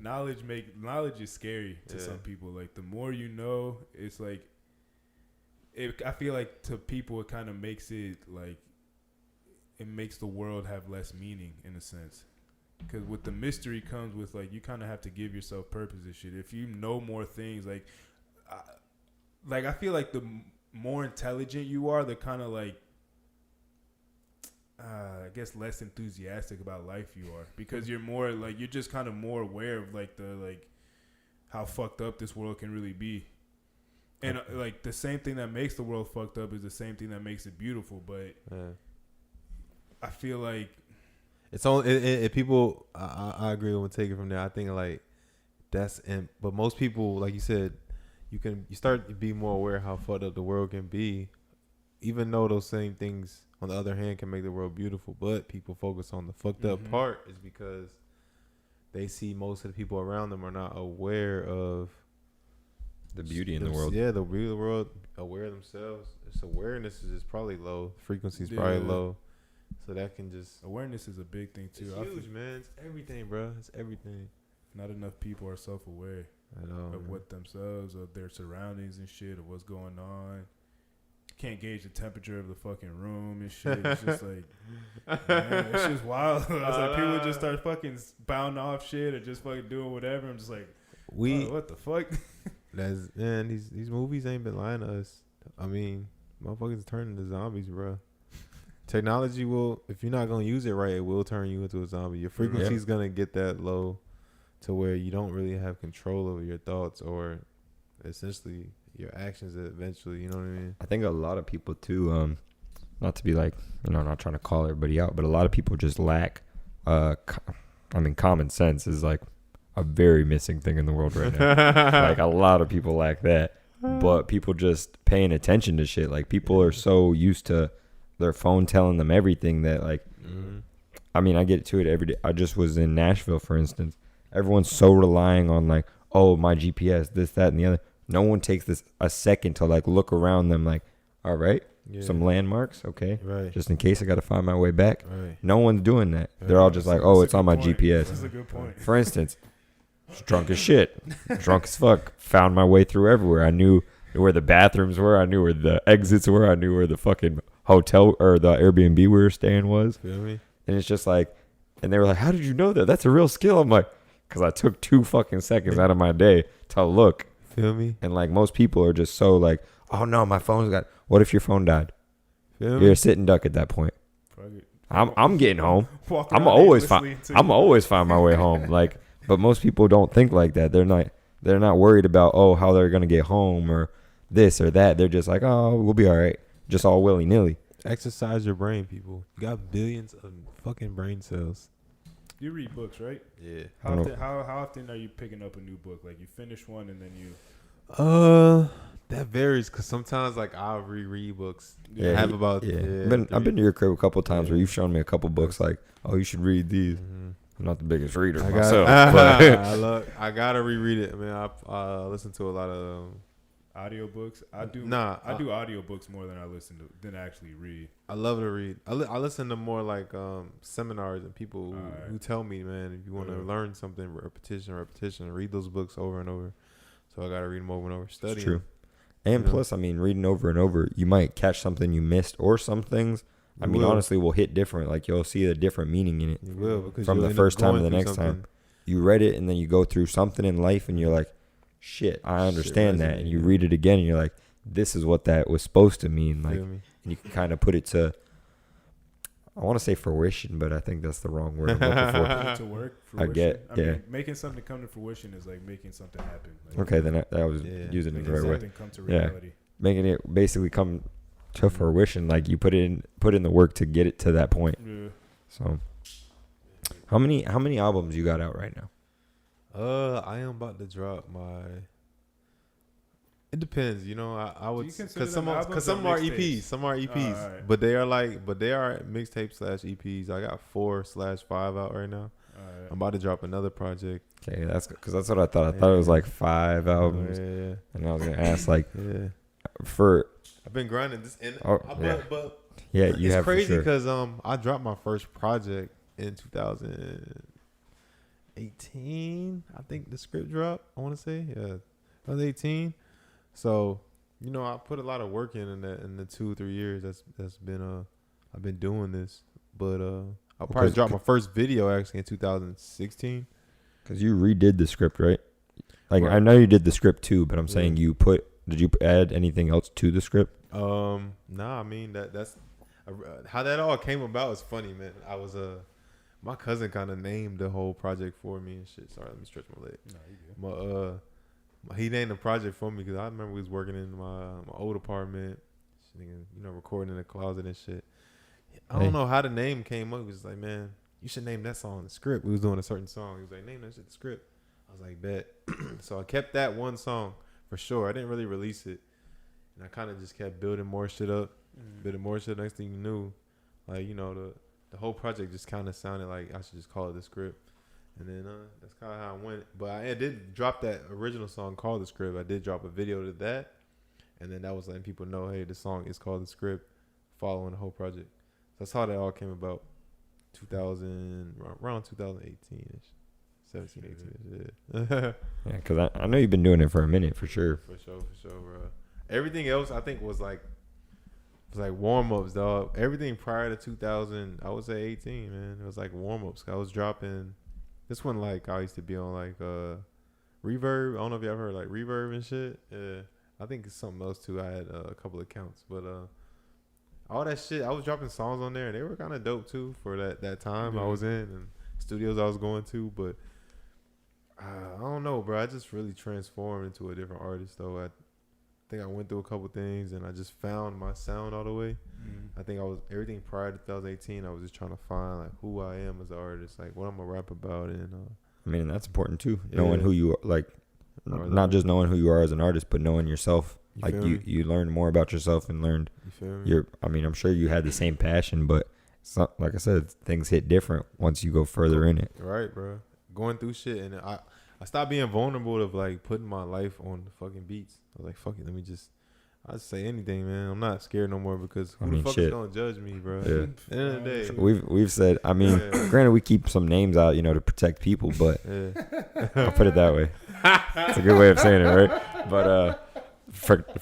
Knowledge is scary to some people. Like the more you know, it's like I feel like to people it kind of makes it like it makes the world have less meaning in a sense. Because with the mystery comes with like you kind of have to give yourself purpose and shit. If you know more things, like I feel like the more intelligent you are, the kind of like I guess less enthusiastic about life you are, because you're more like you're just kind of more aware of like the like how fucked up this world can really be, and like the same thing that makes the world fucked up is the same thing that makes it beautiful. But I feel like it's only people. I agree with take it from there. I think like but most people, like you said, you start to be more aware of how fucked up the world can be, even though those same things on the other hand can make the world beautiful. But people focus on the fucked up part is because they see most of the people around them are not aware of the beauty in the world. Yeah, the beauty of the world, aware of themselves. Its awareness is just probably low. Frequency is probably low. So that can just... Awareness is a big thing too. It's huge, man. It's everything, bro. It's everything. Not enough people are self-aware of what themselves, of their surroundings and shit, of what's going on. Can't gauge the temperature of the fucking room and shit. It's just like, man, it's just wild. It's like people just start fucking bound off shit or just fucking doing whatever. I'm just like, what the fuck? Man, these movies ain't been lying to us. I mean, motherfuckers turn into zombies, bro. Technology will, if you're not gonna use it right, it will turn you into a zombie. Your frequency's gonna get that low to where you don't really have control over your thoughts or essentially your actions eventually, you know what I mean? I think a lot of people too, not to be like, not trying to call everybody out, but a lot of people just lack, common sense is like a very missing thing in the world right now. Like a lot of people lack that, but people just paying attention to shit. Like people are so used to their phone telling them everything that like, I mean, I get to it every day. I just was in Nashville, for instance. Everyone's so relying on like, oh, my GPS, this, that, and the other. No one takes this a second to like look around them like, all right, some landmarks, okay, right, just in case I got to find my way back. right. No one's doing that. They're all just like, oh, it's on my GPS. That's a good point. For instance, drunk as shit, drunk as fuck, found my way through everywhere. I knew where the bathrooms were. I knew where the exits were. I knew where the fucking hotel or the Airbnb we were staying was. Feel me? And it's just like, and they were like, how did you know that? That's a real skill. I'm like, because I took 2 fucking seconds out of my day to look. Feel me? And like most people are just so like, oh no, my phone's got. What if your phone died? Feel You're me? a sitting duck at that point. I'm getting home. Walk I'm around always aimlessly find. I'm always find my way home. Like, but most people don't think like that. They're not worried about how they're gonna get home or this or that. They're just like, oh, we'll be all right. Just all willy nilly. Exercise your brain, people. You got billions of fucking brain cells. You read books, right? Yeah. How often are you picking up a new book? Like you finish one and then you. That varies because sometimes like I'll reread books. Yeah, I have about I've been to your crib a couple times where you've shown me a couple books like, oh, you should read these. Mm-hmm. I'm not the biggest reader I myself, got, I gotta reread it. I mean, I listen to a lot of audiobooks. I do audiobooks more than than actually read. I love to read. I listen to more like seminars and people who tell me, man, if you want to learn something, repetition, read those books over and over. So I gotta read them over and over. Study. It's true. And plus, I mean, reading over and over, you might catch something you missed, or some things, I mean, honestly, will hit different. Like, you'll see a different meaning in it. You will, because from the first time to the next time. You read it, and then you go through something in life, and you're like, shit, I understand that. And you read it again, and you're like, this is what that was supposed to mean. Like, and you can kind of put it to, I want to say fruition, but I think that's the wrong word I'm looking for. To work, fruition. I mean, making something come to fruition is like making something happen. Like, okay, then I was using it the right way. Something come to reality. Making it basically come to fruition. Like, you put in the work to get it to that point. Yeah. So, how many albums you got out right now? I am about to drop my. It depends, you know. I would because some are EPs, some are EPs, right. but they are mixtapes / EPs. I got 4/5 out right now. Right. I'm about to drop another project. Okay, that's because that's what I thought. I thought it was like 5 albums, and I was gonna ask like, for. I've been grinding this, but you have. It's crazy because I dropped my first project in 2018. I think the script dropped. I want to say 2018. So, you know, I put a lot of work in the 2-3 years that's been I've been doing this. But I'll probably drop my first video actually in 2016. Because you redid the script, right? Like, right. I know you did the script too, but I'm saying did you add anything else to the script? Nah, I mean that's how that all came about is funny, man. I was my cousin kind of named the whole project for me and shit. Sorry, let me stretch my leg. No, you good. He named the project for me because I remember we was working in my old apartment, you know, recording in the closet and shit. I don't know how the name came up. He was like, man, you should name that song the script. We was doing a certain song. He was like, name that shit the script. I was like, bet. So I kept that one song for sure. I didn't really release it. And I kind of just kept building more shit up, building more shit. Next thing you knew, like, you know, the whole project just kind of sounded like I should just call it the script. And then that's kind of how I went. But I did drop that original song called The Script. I did drop a video to that. And then that was letting people know, hey, the song is called The Script, following the whole project. That's how that all came about. Around 2018-ish. 17, 18-ish, yeah. Yeah, because I know you've been doing it for a minute, for sure. For sure, bro. Everything else, I think, was like warm-ups, dog. Everything prior to 2000, I would say 18, man. It was like warm-ups. I was dropping... This one, like, I used to be on, like, Reverb. I don't know if y'all heard, like, Reverb and shit. Yeah. I think it's something else, too. I had a couple accounts. But all that shit, I was dropping songs on there, and they were kind of dope, too, for that time I was in and studios I was going to. But I don't know, bro. I just really transformed into a different artist, though. I think I went through a couple things, and I just found my sound all the way. I think everything prior to 2018. I was just trying to find like who I am as an artist, like what I'm gonna rap about, and I mean that's important too. Knowing who you are, like not just knowing who you are as an artist, but knowing yourself. You learn more about yourself and learned. You feel me? I mean, I'm sure you had the same passion, but so, like I said, things hit different once you go further in it. Right, bro. Going through shit, and I stopped being vulnerable of like putting my life on the fucking beats. I was like, fuck it, let me just. I just say anything, man. I'm not scared no more because who the fuck is gonna judge me, bro? Yeah. At the end of the day, We've said. I mean, granted, we keep some names out, to protect people, but I'll put it that way. It's a good way of saying it, right? But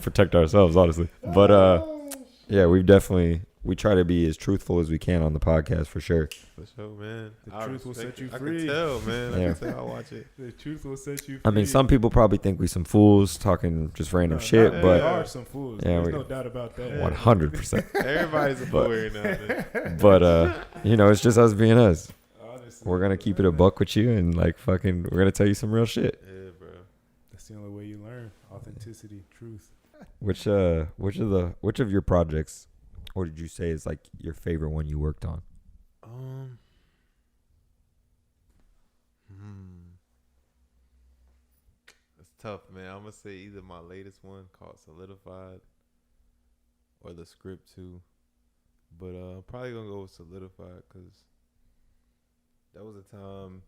protect ourselves, honestly. But yeah, we try to be as truthful as we can on the podcast for sure. For sure, man. The truth will set you free. I can tell, man. Yeah. I can tell. I'll watch it. The truth will set you free. I mean, some people probably think we some fools talking just random shit, but we are some fools. Yeah, There's no doubt about that. 100%. Everybody's a fool right now. But it's just us being us. Honestly, We're gonna keep it a buck with you, and like fucking, we're gonna tell you some real shit. Yeah, bro. That's the only way you learn. Authenticity, truth. Which of your projects, what did you say is like your favorite one you worked on? It's tough, man. I'm gonna say either my latest one called Solidified or the script too, but I'm probably gonna go with Solidified because that was a time,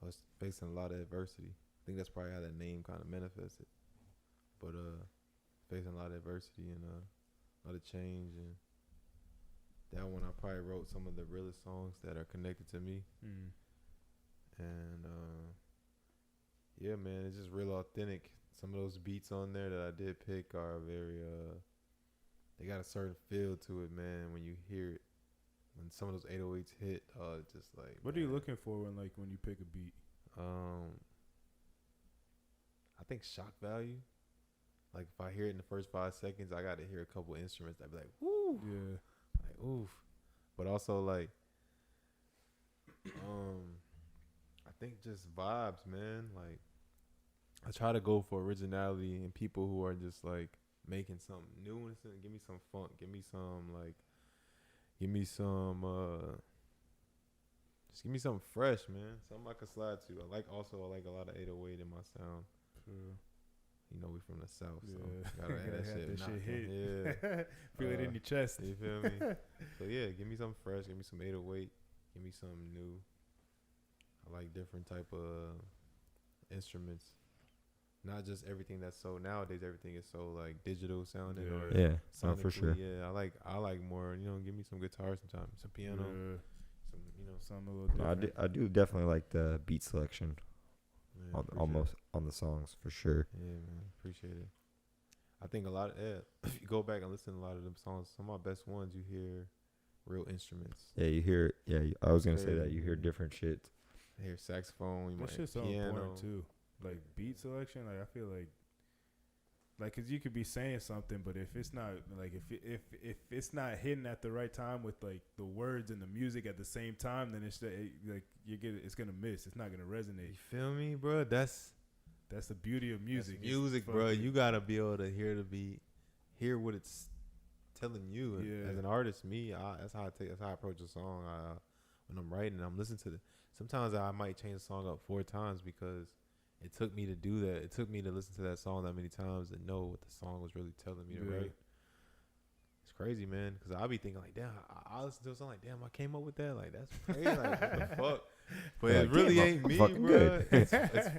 I was facing a lot of adversity. I think that's probably how that name kind of manifested. But facing a lot of adversity and a lot of change, and that one I probably wrote some of the realest songs that are connected to me. And yeah, man, it's just real authentic. Some of those beats on there that I did pick are very they got a certain feel to it, man. When you hear it, when some of those 808s hit, it's just like. What are you looking for when you pick a beat? I think shock value. Like if I hear it in the first 5 seconds, I got to hear a couple instruments that be like, woo, Yeah, like oof. But also like, I think just vibes, man. Like I try to go for originality and people who are just like making something new and something. Give me some funk. Give me some just give me something fresh, man. Something I can slide to. I like a lot of 808 in my sound. true. We from the south, so Yeah. gotta have that shit hit. Yeah. Feel it in your chest. You feel me? So yeah, give me something fresh. Give me some 808. Give me something new. I like different type of instruments. Not just everything that's so nowadays. Everything is so like digital sounding or Yeah, no, for sonically. sure. Yeah, I like more. Give me some guitar sometimes, some piano, Something a little different. I do definitely like the beat selection, Yeah, almost on the songs for sure. Yeah, man, appreciate it. I think a lot of if you go back and listen to a lot of them songs, some of my best ones you hear real instruments. Yeah, you hear. Yeah, I was gonna say that you hear different shit. You hear saxophone, you That might shit's so piano. important too. Like beat selection, like I feel like, cause you could be saying something, but if it's not like if it's not hitting at the right time with like the words and the music at the same time, then it's gonna miss. It's not gonna resonate. You feel me, bro? That's the beauty of music. That's music, bro. You gotta be able to hear the beat, hear what it's telling you. And as an artist, that's how I approach a song. When I'm writing, I'm listening to sometimes I might change the song up 4 times because it took me to do that. It took me to listen to that song that many times and know what the song was really telling me to write. It's crazy, man, because I'll be thinking like, damn, I listen to a song like, damn, I came up with that. Like, that's crazy. Like, what the fuck? But it really ain't me, bro. It's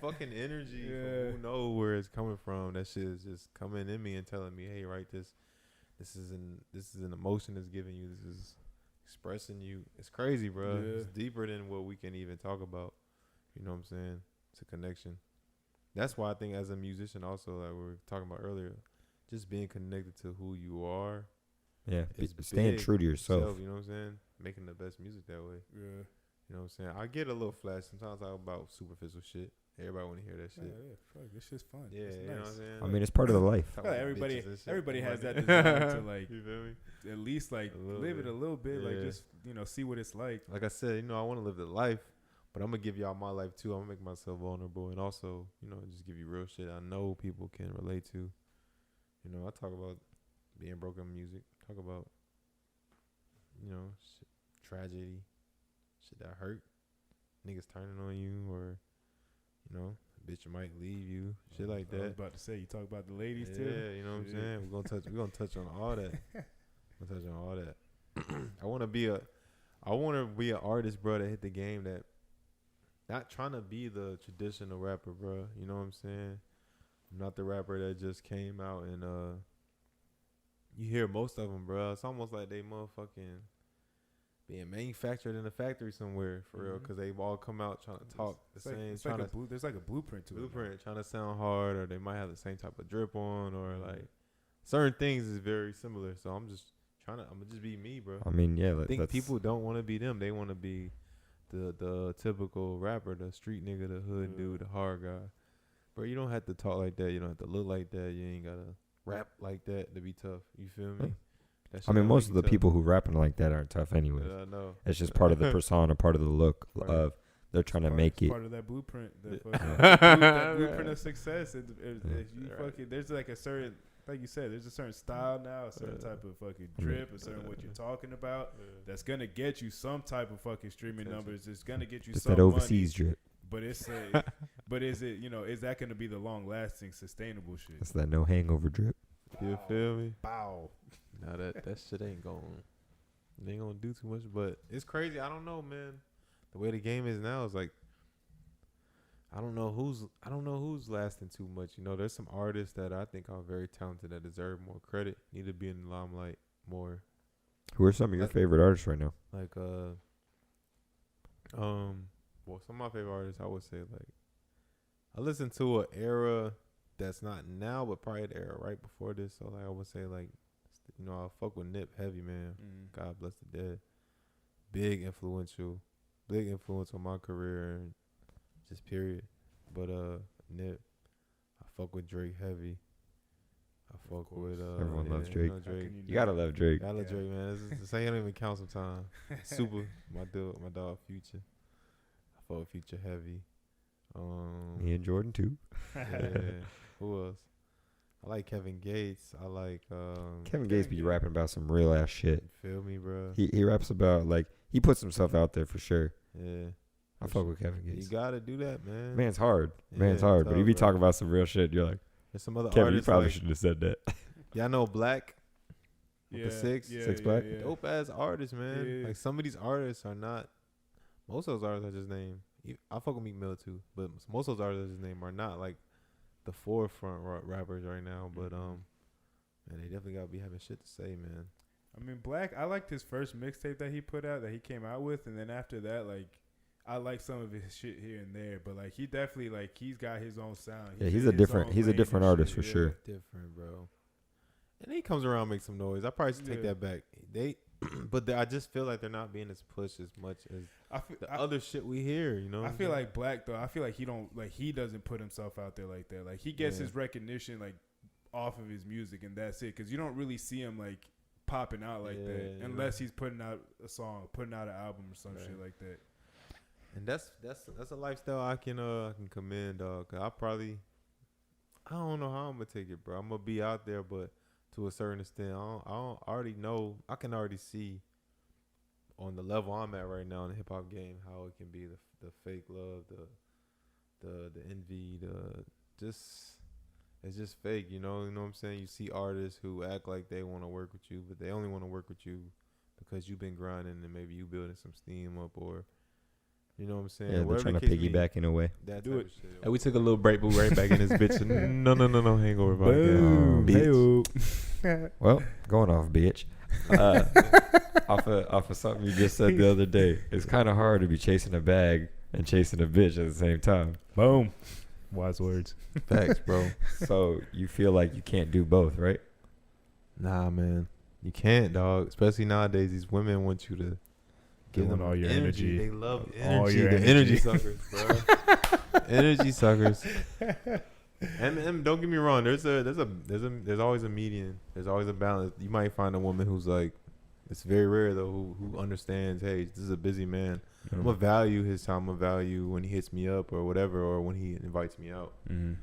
fucking energy. From who know where it's coming from? That shit is just coming in me and telling me, hey, write this. This is an emotion that's giving you. This is expressing you. It's crazy, bro. Yeah. It's deeper than what we can even talk about. You know what I'm saying? It's a connection. That's why I think as a musician also, like we were talking about earlier, just being connected to who you are. Yeah, is staying big. true to yourself. You know what I'm saying? Making the best music that way. Yeah. You know what I'm saying? I get a little flash. Sometimes I talk about superficial shit. Everybody want to hear that shit. Yeah, fuck, this shit's fun. Yeah, it's you nice. know what I'm saying? I mean, it's part of the life. Talk Yeah, about everybody bitches and shit. everybody Come has on. that desire to like You feel me? at least like live it a little bit, like Yeah. just see what it's like. Like I said, I want to live the life, but I'm gonna give y'all my life too. I'm gonna make myself vulnerable and also, just give you real shit I know people can relate to. I talk about being broken in music. Talk about, shit, tragedy, shit that hurt, niggas turning on you, or, bitch might leave you, shit like I was that. about to say, you talk about the ladies too. Yeah, you know what I'm saying. We're gonna touch on all that. We're gonna touch on all that. I want to be an artist, bro, that hit the game, that not trying to be the traditional rapper, bro. You know what I'm saying? I'm not the rapper that just came out and you hear most of them, bro. It's almost like they motherfucking being manufactured in a factory somewhere, for real, because they've all come out trying to talk the same. There's like a blueprint to it. Trying to sound hard, or they might have the same type of drip on, or like certain things is very similar. So I'm gonna just be me, bro. I mean, yeah. I think people don't want to be them. They want to be the typical rapper, the street nigga, the hood dude, the hard guy. Bro, you don't have to talk like that. You don't have to look like that. You ain't gotta rap like that to be tough. You feel me? I mean, most of the people who rapping like that aren't tough anyway. Yeah, I know. It's just part of the persona, part of the look of they're trying to make it. Part of that blueprint. That blueprint of success. If you fucking, there's like a certain, like you said, there's a certain style now, a certain type of fucking drip, a certain what you're talking about. That's gonna get you some type of fucking streaming numbers. It's gonna get you some that overseas money. drip. But but is it, is that gonna be the long lasting, sustainable shit? It's that no hangover drip. You feel me? Bow. Nah, that shit ain't gonna do too much, but it's crazy. I don't know, man. The way the game is now is like, I don't know who's lasting too much. There's some artists that I think are very talented that deserve more credit, need to be in the limelight more. Who are some of your favorite artists right now? Like well, some of my favorite artists, I would say, like, I listen to an era that's not now, but probably the era right before this. So like, I would say, like, I fuck with Nip heavy, man. God bless the dead. Big influence on my career and just period. But Nip, I fuck with Drake heavy. I fuck with everyone loves Drake. Drake. You gotta love Drake. I love Drake, man. This don't even count sometimes. Super, my dog Future. I fuck with Future heavy. Me and Jordan too. Yeah. Who else? I like Kevin Gates. I like Kevin Gates be rapping about some real ass shit. You feel me, bro? He raps about, like, he puts himself out there for sure. Yeah. I fuck with Kevin Gates. You gotta do that, man. Man's hard. Yeah, But tough, he be bro. talking about some real shit. You're like, There's some other Kevin, artists. you probably like, shouldn't have said that. y'all know Black. Yeah, The Six Black. Yeah. Dope ass artists, man. Yeah. Like, some of these artists are not. Most of those artists I just named. I fuck with Meek Mill too, but most of those artists I just named are not like the forefront rappers right now. But man, they definitely gotta be having shit to say, man. I mean, Black, I liked his first mixtape that he put out, that he came out with, and then after that, like, I like some of his shit here and there, but like, he definitely, like, he's got his own sound. Yeah, he's a different artist for sure. Different, bro. And he comes around, makes some noise. I probably should take that back. I just feel like they're not being as pushed as much as other shit we hear. I feel like Black, though. I feel like he doesn't put himself out there like that. Like, he gets his recognition like off of his music, and that's it. Because you don't really see him like popping out like that unless he's putting out a song, putting out an album or some shit like that. And that's a lifestyle I can commend, dog. 'Cause I don't know how I'm gonna take it, bro. I'm gonna be out there, but to a certain extent, I already know. I can already see on the level I'm at right now in the hip hop game how it can be the fake love, the envy, it's just fake, you know what I'm saying? You see artists who act like they want to work with you, but they only want to work with you because you've been grinding and maybe you building some steam up, or you know what I'm saying? Yeah, they're trying to piggyback in a way. That Do type it. of shit. And we took a little break, but we're right back in this bitch. No, Hangover Boom. podcast. Well, going off, bitch. Off of something you just said the other day. It's kind of hard to be chasing a bag and chasing a bitch at the same time. Boom. Wise words. Facts, bro. So you feel like you can't do both, right? Nah, man. You can't, dog. Especially nowadays, these women want you to give them all your energy. They love All energy. your The energy. energy suckers, bro. Energy suckers. And don't get me wrong. There's always a median. There's always a balance. You might find a woman who's like, it's very rare though, who understands. Hey, this is a busy man. Mm-hmm. I'm gonna value his time. I'm gonna value when he hits me up or whatever, or when he invites me out. Mm-hmm.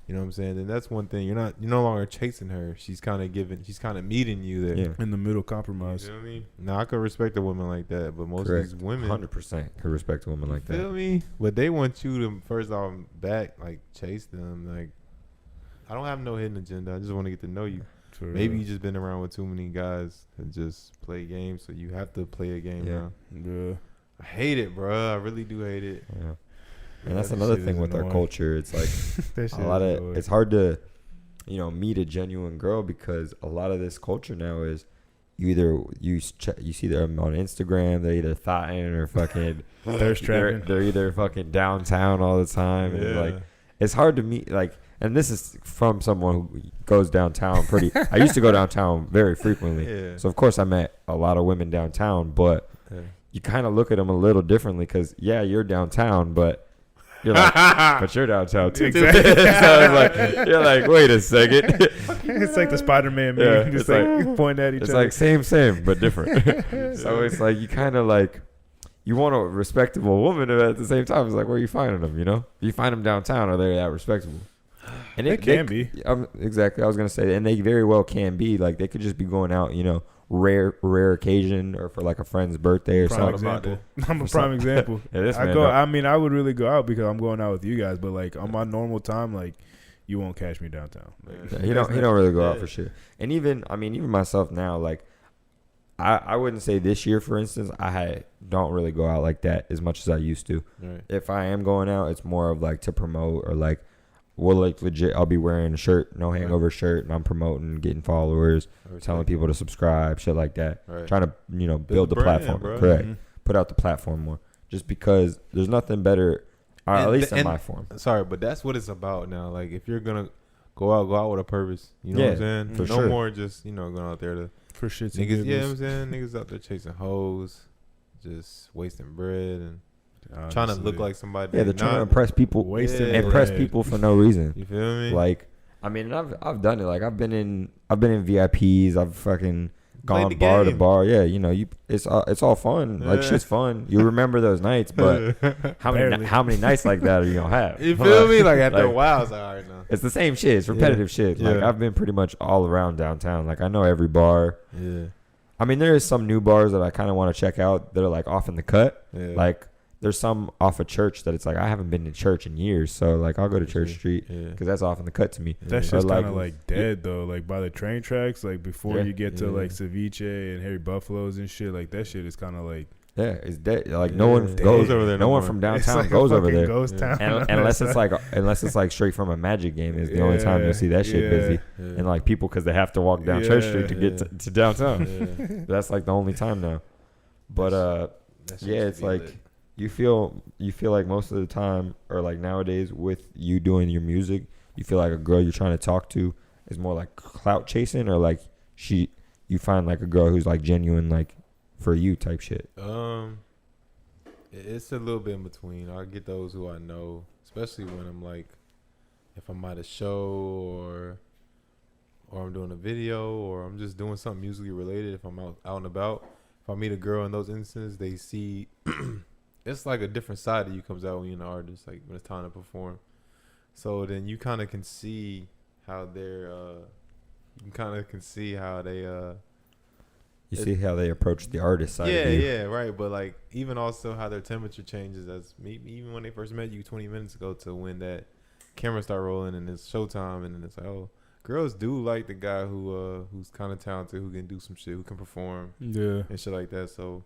You know what I'm saying? And that's one thing. You're no longer chasing her. She's kind of meeting you there. Yeah. In the middle, compromise. You know what I mean? Now I could respect a woman like that, but most Correct. of these women 100% could respect a woman like feel that. me? But they want you to first off chase them. Like, I don't have no hidden agenda. I just want to get to know you. Maybe you just been around with too many guys that just play games, so you have to play a game now. Yeah. I hate it, bro. I really do hate it. Yeah. And that's another thing with our culture. It's like a lot of annoying. it's hard to, meet a genuine girl because a lot of this culture now is you see them on Instagram. They're either thotting or fucking thirst trapping. They're either fucking downtown all the time. And like it's hard to meet and this is from someone who goes downtown pretty. I used to go downtown very frequently. Yeah. So of course I met a lot of women downtown, but you kind of look at them a little differently because you're downtown, but you're like, but you're downtown too. Exactly. So it's like you're like, wait a second. It's like the Spider-Man meme. Yeah, Just it's like pointing at each It's other. like same, but different. So it's like you kind of like you want a respectable woman, and at the same time, it's like where are you finding them? If you find them downtown, are they that respectable? And It can be. Exactly. I was gonna say, and they very well can be. Like they could just be going out, rare occasion or for like a friend's birthday or Prime something. example. I'm a prime example. Yeah, this I man go. don't- I mean, I would really go out because I'm going out with you guys. But like on my normal time, like you won't catch me downtown. Like, Yeah, he don't really go out for shit. And even myself now, like I wouldn't say this year, for instance, don't really go out like that as much as I used to. Right. If I am going out, it's more of like to promote or like legit. I'll be wearing a shirt, no hangover shirt, and I'm promoting, getting followers, telling people to subscribe, shit like that. Right. Trying to build the brand, platform, bro. correct? Mm-hmm. Put out the platform more, just because there's nothing better, at least in my form. Sorry, but that's what it's about now. Like if you're gonna go out with a purpose. You know what I'm saying? for no sure. more just going out there to for shits and niggas. You know what I'm giggles. saying? Niggas out there chasing hoes, just wasting bread and Honestly. trying to look like somebody. Yeah, they're trying to impress people, Wasting impress bread. people for no reason. You feel me? Like, I mean, and I've done it. Like, I've been in VIPs. I've fucking Played gone the bar to game. bar. Yeah, it's all fun. Like, Yeah. shit's fun. You remember those nights, but how Barely. many nights like that are you gonna have? You feel me? Like after a Like- while, it's like, all right now. It's the same shit. It's repetitive shit. Like, Yeah. I've been pretty much all around downtown. Like, I know every bar. Yeah. I mean, there is some new bars that I kind of want to check out that are like off in the cut. Yeah. Like, there's some off of Church that it's like I haven't been to church in years, so like I'll go to Church Street Yeah. because that's off in the cut to me. That Yeah. shit's But, kind of like dead though. Like by the train tracks, like before Yeah. you get to Yeah. like Ceviche and Harry Buffalo's and shit, like that shit is kind of like Yeah, it's dead. Like Yeah. no one Dead. goes over there No no one more. from it's downtown like a goes over fucking there. ghost town. And, unless it's like straight from a Magic game is the only time you'll see that shit Yeah. busy. Yeah. And like people because they have to walk down Church Yeah. Street to get to downtown. Yeah. That's like the only time now. But That shit yeah, should it's be like lit. you feel like most of the time or like nowadays with you doing your music, you feel like a girl you're trying to talk to is more like clout chasing or like you find like a girl who's like genuine like for you type shit. It's a little bit in between. I get those who I know, especially when I'm like, if I'm at a show or I'm doing a video or I'm just doing something musically related. If I'm out and about, if I meet a girl in those instances, they see it's like a different side of you comes out when you're an artist, like when it's time to perform. So then you kind of can see how they're, You see how they approach the artist side yeah, of you. yeah, right. But like even also how their temperature changes as maybe even when they first met you 20 minutes ago to when that camera start rolling and it's showtime and then it's like, oh, girls do like the guy who's kind of talented, who can do some shit, who can perform yeah. and shit like that. So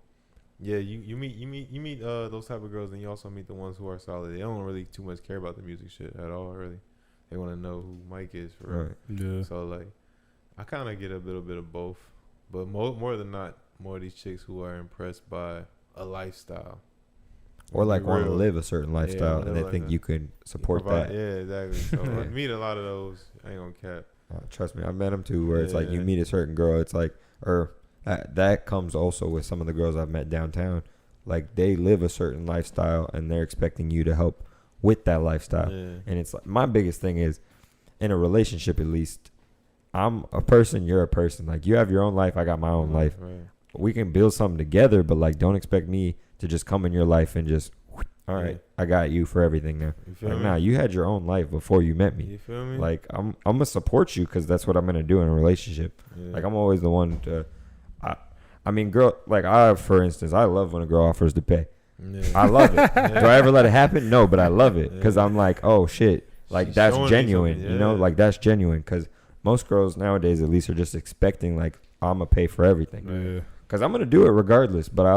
yeah, you meet those type of girls, and you also meet the ones who are solid. They don't really too much care about the music shit at all. Really, they want to know who Mike is for real. Right. Yeah. So like, I kind of get a little bit of both, but more than not, more of these chicks who are impressed by a lifestyle Or like want to Real. live a certain lifestyle live and they like think that. you can support Provide- that. Yeah, exactly. So I meet a lot of those. I ain't gonna cap. Trust me, I've met them too. Where it's like you Yeah. meet a certain girl, it's like, or that comes also with some of the girls I've met downtown. Like they live a certain lifestyle and they're expecting you to help with that lifestyle. Yeah. And it's like my biggest thing is in a relationship, at least, I'm a person, you're a person. Like you have your own life, I got my own life. Right. We can build something together, but like don't expect me to just come in your life and just, all right, Yeah. I got you for everything now. You feel Like, me? nah, you had your own life before you met me. You feel me? Like I'm gonna support you because that's what I'm gonna do in a relationship. Yeah. Like I'm always the one to, I mean, girl. Like for instance, I love when a girl offers to pay. Yeah. I love it. Yeah. Do I ever let it happen? No, but I love it because Yeah. I'm like, oh shit, like She's that's showing me genuine. something, You know, yeah. like that's genuine because most girls nowadays at least are just expecting like I'm gonna pay for everything. Yeah. Cause I'm gonna do it regardless. But I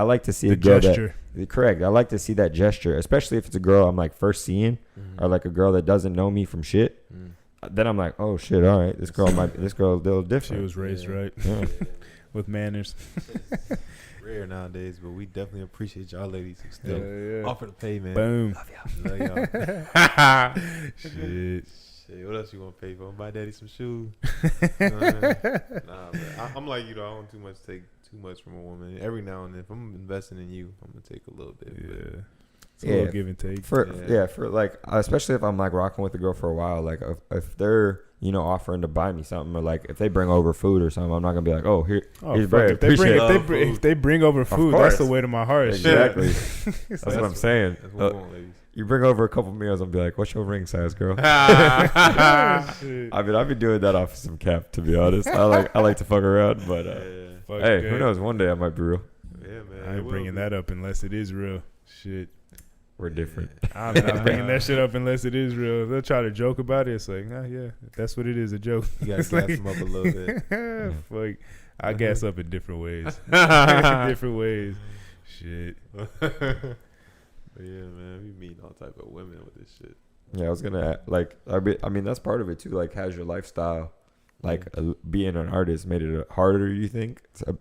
like to see The a girl gesture. correct. I like to see that gesture, especially if it's a girl I'm like first seeing or like a girl that doesn't know me from shit. Then I'm like, oh shit, all right, this girl a little different. She was raised right. Yeah. With manners. Rare nowadays, but we definitely appreciate y'all ladies who still offer to pay, man. Boom. Love y'all. Shit. Shit, what else you want to pay for? Buy daddy some shoes. You know what I mean? Nah, but I'm like, you know, I don't take too much from a woman. Every now and then, if I'm investing in you, I'm gonna take a little bit. Yeah. It's a little give and take. For like, especially if I'm like rocking with a girl for a while, like if they're, you know, offering to buy me something, or like if they bring over food or something, I'm not gonna be like, oh, here's bread. If they bring over food, that's the way to my heart. Exactly. That's what I'm saying. That's what we want, ladies. You bring over a couple meals, I'll be like, what's your ring size, girl? I mean, I've been doing that off of some cap, to be honest. I like to fuck around, but hey, who knows? One day I might be real. Yeah, man. I ain't bringing that up unless it is real. Shit. We're different. I'm not bringing that shit up unless it is real. They'll try to joke about it. It's like, nah, yeah, that's what it is, a joke. You gotta gas them up a little bit. Fuck, I gas up in different ways. Shit. But yeah, man, we meet all type of women with this shit. Yeah, I was gonna I mean that's part of it too. Like, has your lifestyle, like being an artist, made it harder? You think to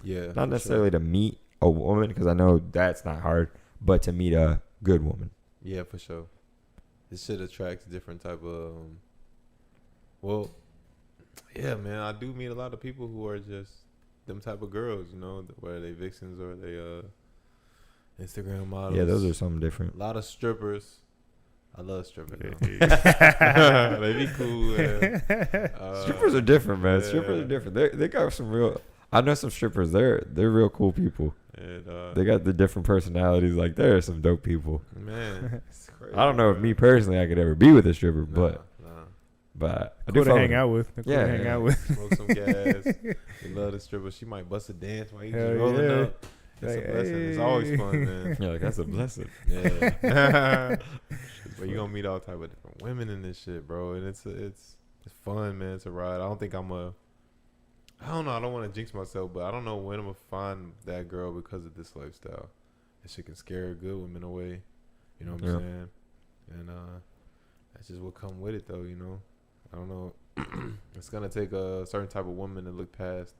not necessarily to meet a woman, because I know that's not hard, but to meet a good woman. Yeah, for sure. This shit attracts different type of. Well, yeah, man, I do meet a lot of people who are just them type of girls, you know, whether they vixens or they Instagram models. Yeah, those are something different. A lot of strippers. I love strippers. They be cool. Strippers are different, man. Yeah. Strippers are different. They got some real. I know some strippers. They're real cool people. And, they got the different personalities. Like, there are some dope people. Man, it's crazy. I don't know if me personally I could ever be with a stripper, Nah. but I Cool do to hang out with. Yeah. Smoke some gas. They love the stripper. She might bust a dance while you just Hell rolling yeah. up. It's a blessing. It's always fun, man. Yeah, like, that's a blessing. Yeah. But you gonna meet all type of different women in this shit, bro, and it's fun, man. It's a ride. I don't know. I don't want to jinx myself, but I don't know when I'm gonna find that girl because of this lifestyle. That shit can scare good women away. You know what I'm saying? And that's just what come with it, though. You know, I don't know. It's gonna take a certain type of woman to look past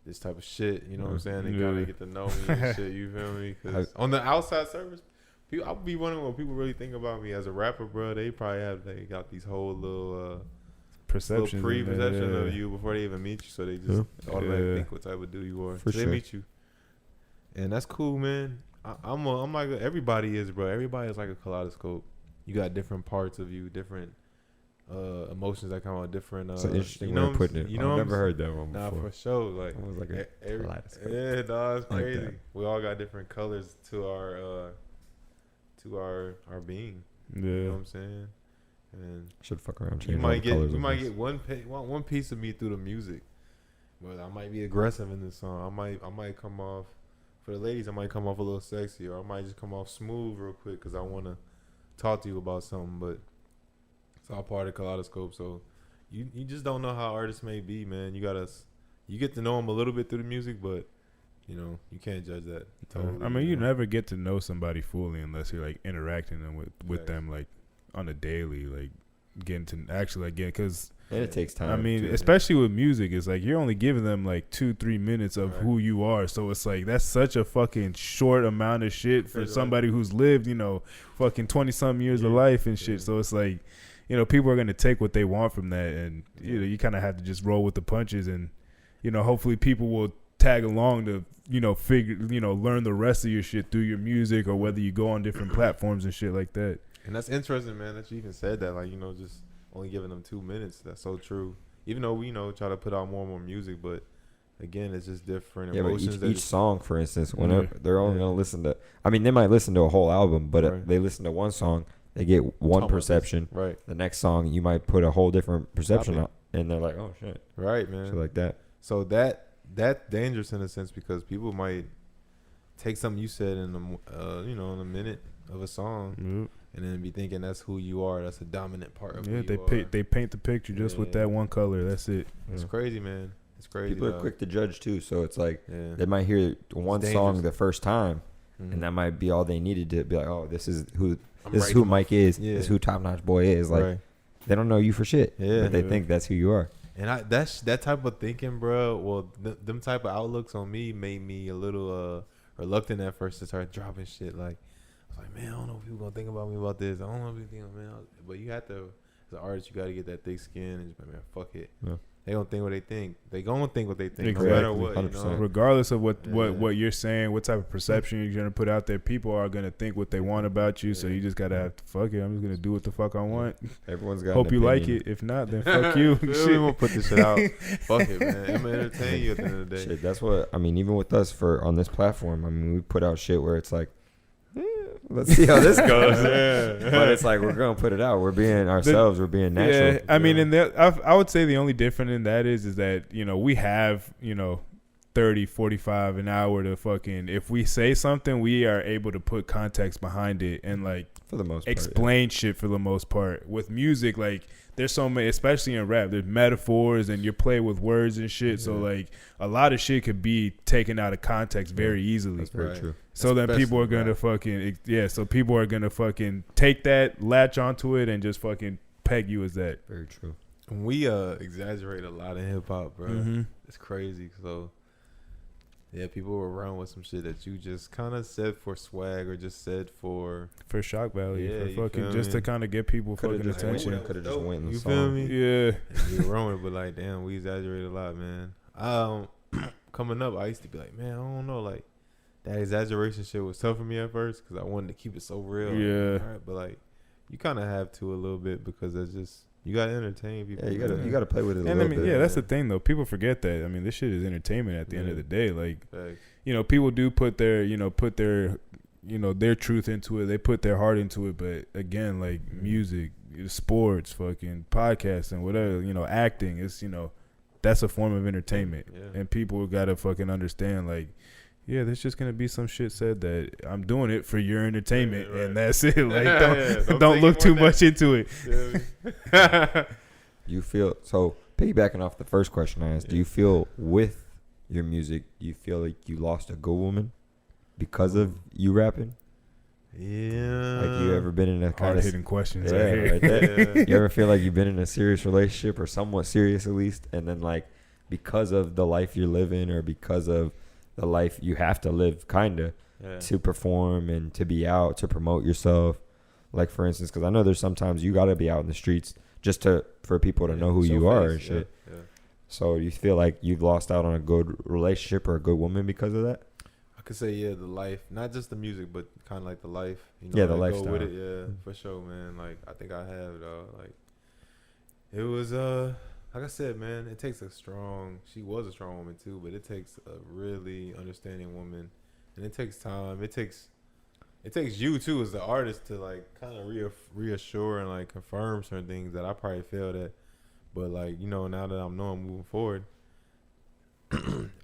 this type of shit. You know what I'm saying? They gotta get to know me and shit. You feel me? Because on the outside surface, I'll be wondering what people really think about me as a rapper, bro. They got these whole little perception, pre-perception of you before they even meet you, so they just automatically think what type of dude you are. They meet you, and that's cool, man. I'm like everybody is, bro. Everybody is like a kaleidoscope. You got different parts of you, different emotions that come out, different. It's an interesting way of putting it. I've never heard that one before. Nah, for sure. Like, it was like a kaleidoscope. Yeah, dog, it's crazy. Like we all got different colors to our being. Yeah. You know what I'm saying? And should fuck around. You might get one piece of me through the music, but I might be aggressive in this song. I might come off, for the ladies, I might come off a little sexy, or I might just come off smooth real quick because I want to talk to you about something. But it's all part of the kaleidoscope. So you just don't know how artists may be, man. You get to know them a little bit through the music, but you know you can't judge that. Totally, I mean, you never get to know somebody fully unless you're like interacting with them like on a daily, like getting to actually like get, because it takes time. I mean, especially with music, it's like you're only giving them like 2-3 minutes of who you are. So it's like that's such a fucking short amount of shit for somebody who's lived, you know, fucking 20-something years of life and shit. So it's like, you know, people are gonna take what they want from that, and you know, you kind of have to just roll with the punches, and you know, hopefully people will tag along to, you know, learn the rest of your shit through your music, or whether you go on different platforms and shit like that. And that's interesting, man, that you even said that, like, you know, just only giving them 2 minutes. That's so true. Even though we, you know, try to put out more and more music, but again, it's just different emotions. But each song, for instance, whenever they're only gonna listen to, I mean, they might listen to a whole album, but they listen to one song, they get one perception. Right. The next song, you might put a whole different perception out, and they're like, oh shit. Right, man. So like that. So that's dangerous in a sense, because people might take something you said in in a minute of a song, and then be thinking that's who you are. That's a dominant part of yeah. who you are. They paint the picture just with that one color. That's it. It's crazy, man. It's crazy. People are quick to judge too, so it's like Yeah. they might hear one song the first time, Mhm. and that might be all they needed to be like, oh, this is who right Mike is. Yeah. This is who TopNotch Boi is. Like Right. they don't know you for shit, Yeah. but they Yeah. think that's who you are. And that type of thinking, bro. Well, them type of outlooks on me made me a little reluctant at first to start dropping shit. Like I was like, man, I don't know if people gonna think about me about this. I don't know if people think, man. But you have to, as an artist, you got to get that thick skin and just be, man, fuck it. Yeah. They gonna think what they think. They gonna think what they think, Exactly. no matter what. 100%. Regardless of what Yeah. you're saying, what type of perception you're gonna put out there, people are gonna think what they want about you. So you just gotta have to fuck it. I'm just gonna do what the fuck I want. Everyone's got. Hope an you like opinion. it. If not, then fuck you. We Shit. won't put this shit out. Fuck it, man. I'm gonna entertain you at the end of the day. Shit, that's what I mean. Even with us on this platform, I mean, we put out shit where it's like, let's see how this goes. But it's like we're gonna put it out. We're being ourselves. We're being natural. Yeah, I mean, and I would say the only difference in that is that we have 30, 45 an hour to fucking. If we say something, we are able to put context behind it and like For the most part, explain shit for the most part. With music, like there's so many, especially in rap, there's metaphors and you're playing with words and shit. So like a lot of shit could be taken out of context very easily. That's very Right. true. So then people are gonna fucking so people are gonna fucking take that, latch onto it, and just fucking peg you as that. Very true. We exaggerate a lot in hip hop, bro. Mm-hmm. It's crazy. So yeah, people will run with some shit that you just kind of said for swag or just said for For shock value, Yeah, for you fucking feel just me? to kind of get people Coulda fucking just attention. Could have just went in the You song. feel me? Yeah, And we run with it, but like, damn, we exaggerate a lot, man. Coming up, I used to be like, man, I don't know, like that exaggeration shit was tough for me at first because I wanted to keep it so real. Yeah. Like, all right, but like, you kind of have to a little bit because it's just you gotta entertain people. Yeah, you gotta play with it a and I little mean, bit. yeah, that's the thing though. People forget that. I mean, this shit is entertainment at the end of Yeah. the day. Like, Facts. people do put their, their truth into it. They put their heart into it. But again, like music, sports, fucking podcasting, whatever, acting, it's, that's a form of entertainment. Yeah. And people gotta fucking understand, like, yeah, there's just gonna be some shit said that I'm doing it for your entertainment, Yeah, right. and that's it. Like, Don't don't take look it too more much into it. You feel so piggybacking off the first question I asked. Do you feel with your music? Do you feel like you lost a good woman because of you rapping? Yeah. Like you ever been in a kind Hard of hitting questions. yeah, right here. right there. Yeah. You ever feel like you've been in a serious relationship or somewhat serious at least, and then like because of the life you're living or because of the life you have to live, kinda Yeah. to perform and to be out to promote yourself. Like for instance, because I know there's sometimes you gotta be out in the streets just for people to know who Show you are face, and shit. Yeah. So you feel like you've lost out on a good relationship or a good woman because of that? I could say the life, not just the music, but kind of like the life. Yeah, the that lifestyle. Go with it, yeah, for sure, man. Like I think I have, like it was like I said, man. It takes she was a strong woman too, but it takes a really understanding woman, and it takes time. It takes you too as the artist to like kind of reassure and like confirm certain things that I probably failed at. But like now that I'm moving forward,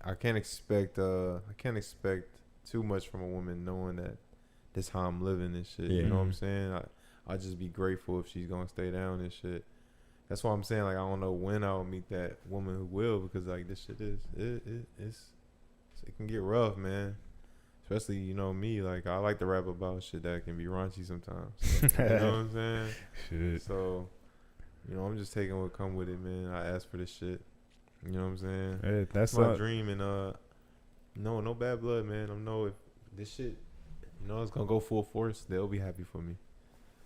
I can't expect too much from a woman knowing that this how I'm living and shit. Yeah. You know what I'm saying? I'll just be grateful if she's gonna stay down and shit. That's why I'm saying like I don't know when I'll meet that woman who will, because like this shit it can get rough, man. Especially me, like I like to rap about shit that can be raunchy sometimes. So, you know what I'm saying? Shit. So I'm just taking what come with it, man. I asked for this shit. You know what I'm saying? Hey, that's my dream, and no bad blood, man. I know if this shit, it's gonna go full force, they'll be happy for me.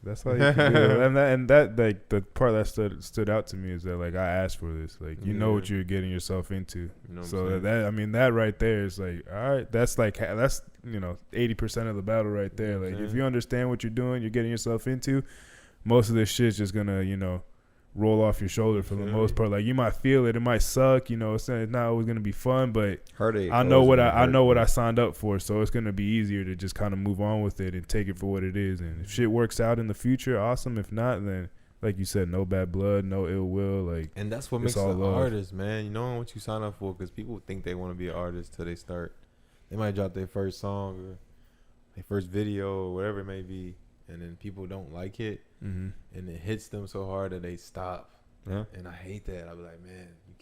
That's all you can do. And that like the part that stood out to me is that like I asked for this. Like you know what you're getting yourself into. You know what So I'm saying? that right there is like, all right, that's 80% of the battle right there. Like if you understand what you're doing, you're getting yourself into, most of this shit's just gonna roll off your shoulder for the most part. Like you might feel it might suck, it's not always gonna be fun, but Heartache. I know what I signed up for, so it's gonna be easier to just kind of move on with it and take it for what it is. And if shit works out in the future, awesome. If not, then like you said, no bad blood, no ill will. Like, and that's what makes an artist, man. You know what you sign up for, because people think they want to be an artist till they start. They might drop their first song or their first video or whatever it may be, and then people don't like it, and it hits them so hard that they stop. Yeah. And I hate that. I be like, man, you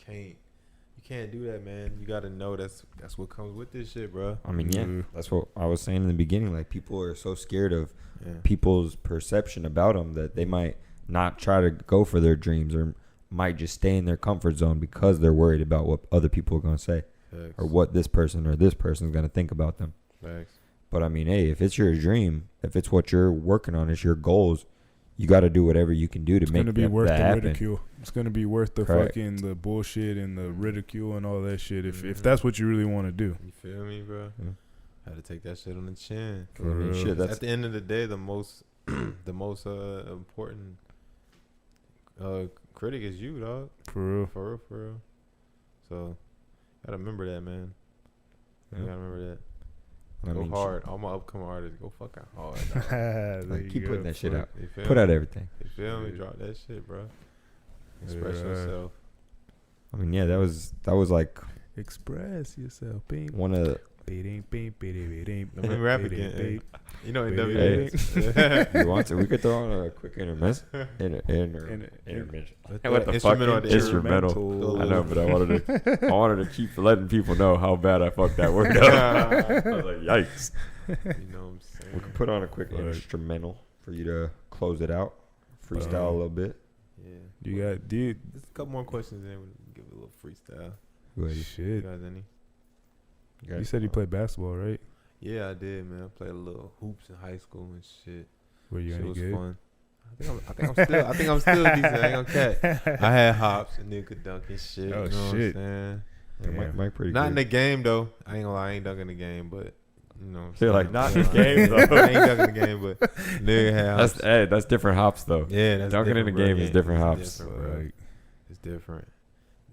can't do that, man. You got to know that's what comes with this shit, bro. I mean, yeah, that's what I was saying in the beginning. Like, people are so scared of people's perception about them that they might not try to go for their dreams, or might just stay in their comfort zone because they're worried about what other people are going to say. Facts. Or what this person or this person is going to think about them. Facts. But I mean, hey, if it's your dream, if it's what you're working on, it's your goals, you got to do whatever you can do to make that happen. Ridicule. It's going to be worth the fucking the bullshit and the ridicule and all that shit if that's what you really want to do. You feel me, bro? I had to take that shit on the chin. I mean, shit, that's at the end of the day, the most important critic is you, dog. For real. So, gotta remember that, man. You gotta remember that. Go hard. All my upcoming artists, go fucking hard. Like, keep putting that shit out. Put out everything. You feel me? Drop that shit, bro. Express yourself. I mean, yeah, that was like express yourself. One of the. Let me rap again. You know, NWA. You want to? We could throw on a quick intermission. Intermission. What the fuck? Instrumental. I know, but I wanted to keep letting people know how bad I fucked that word up. I was like, yikes. You know what I'm saying? We could put on a quick instrumental for you to close it out. Freestyle a little bit. Yeah. There's a couple more questions, and then we'll give it a little freestyle. Shit. You guys any? You said you played basketball, right? Yeah, I did, man. I played a little hoops in high school and shit. Were you any was good? Fun. I think I'm still decent. I ain't gonna cat. I had hops and nigga could dunk and shit. Oh, you know shit. What I'm saying? Yeah, Mike pretty not good. in the game though. I ain't gonna lie, I ain't dunking the game, but you know. You're like, not in the game though. I ain't dunking the game, but nigga had hops. That's different hops though. Yeah, that's dunking in the game is different hops. It's different.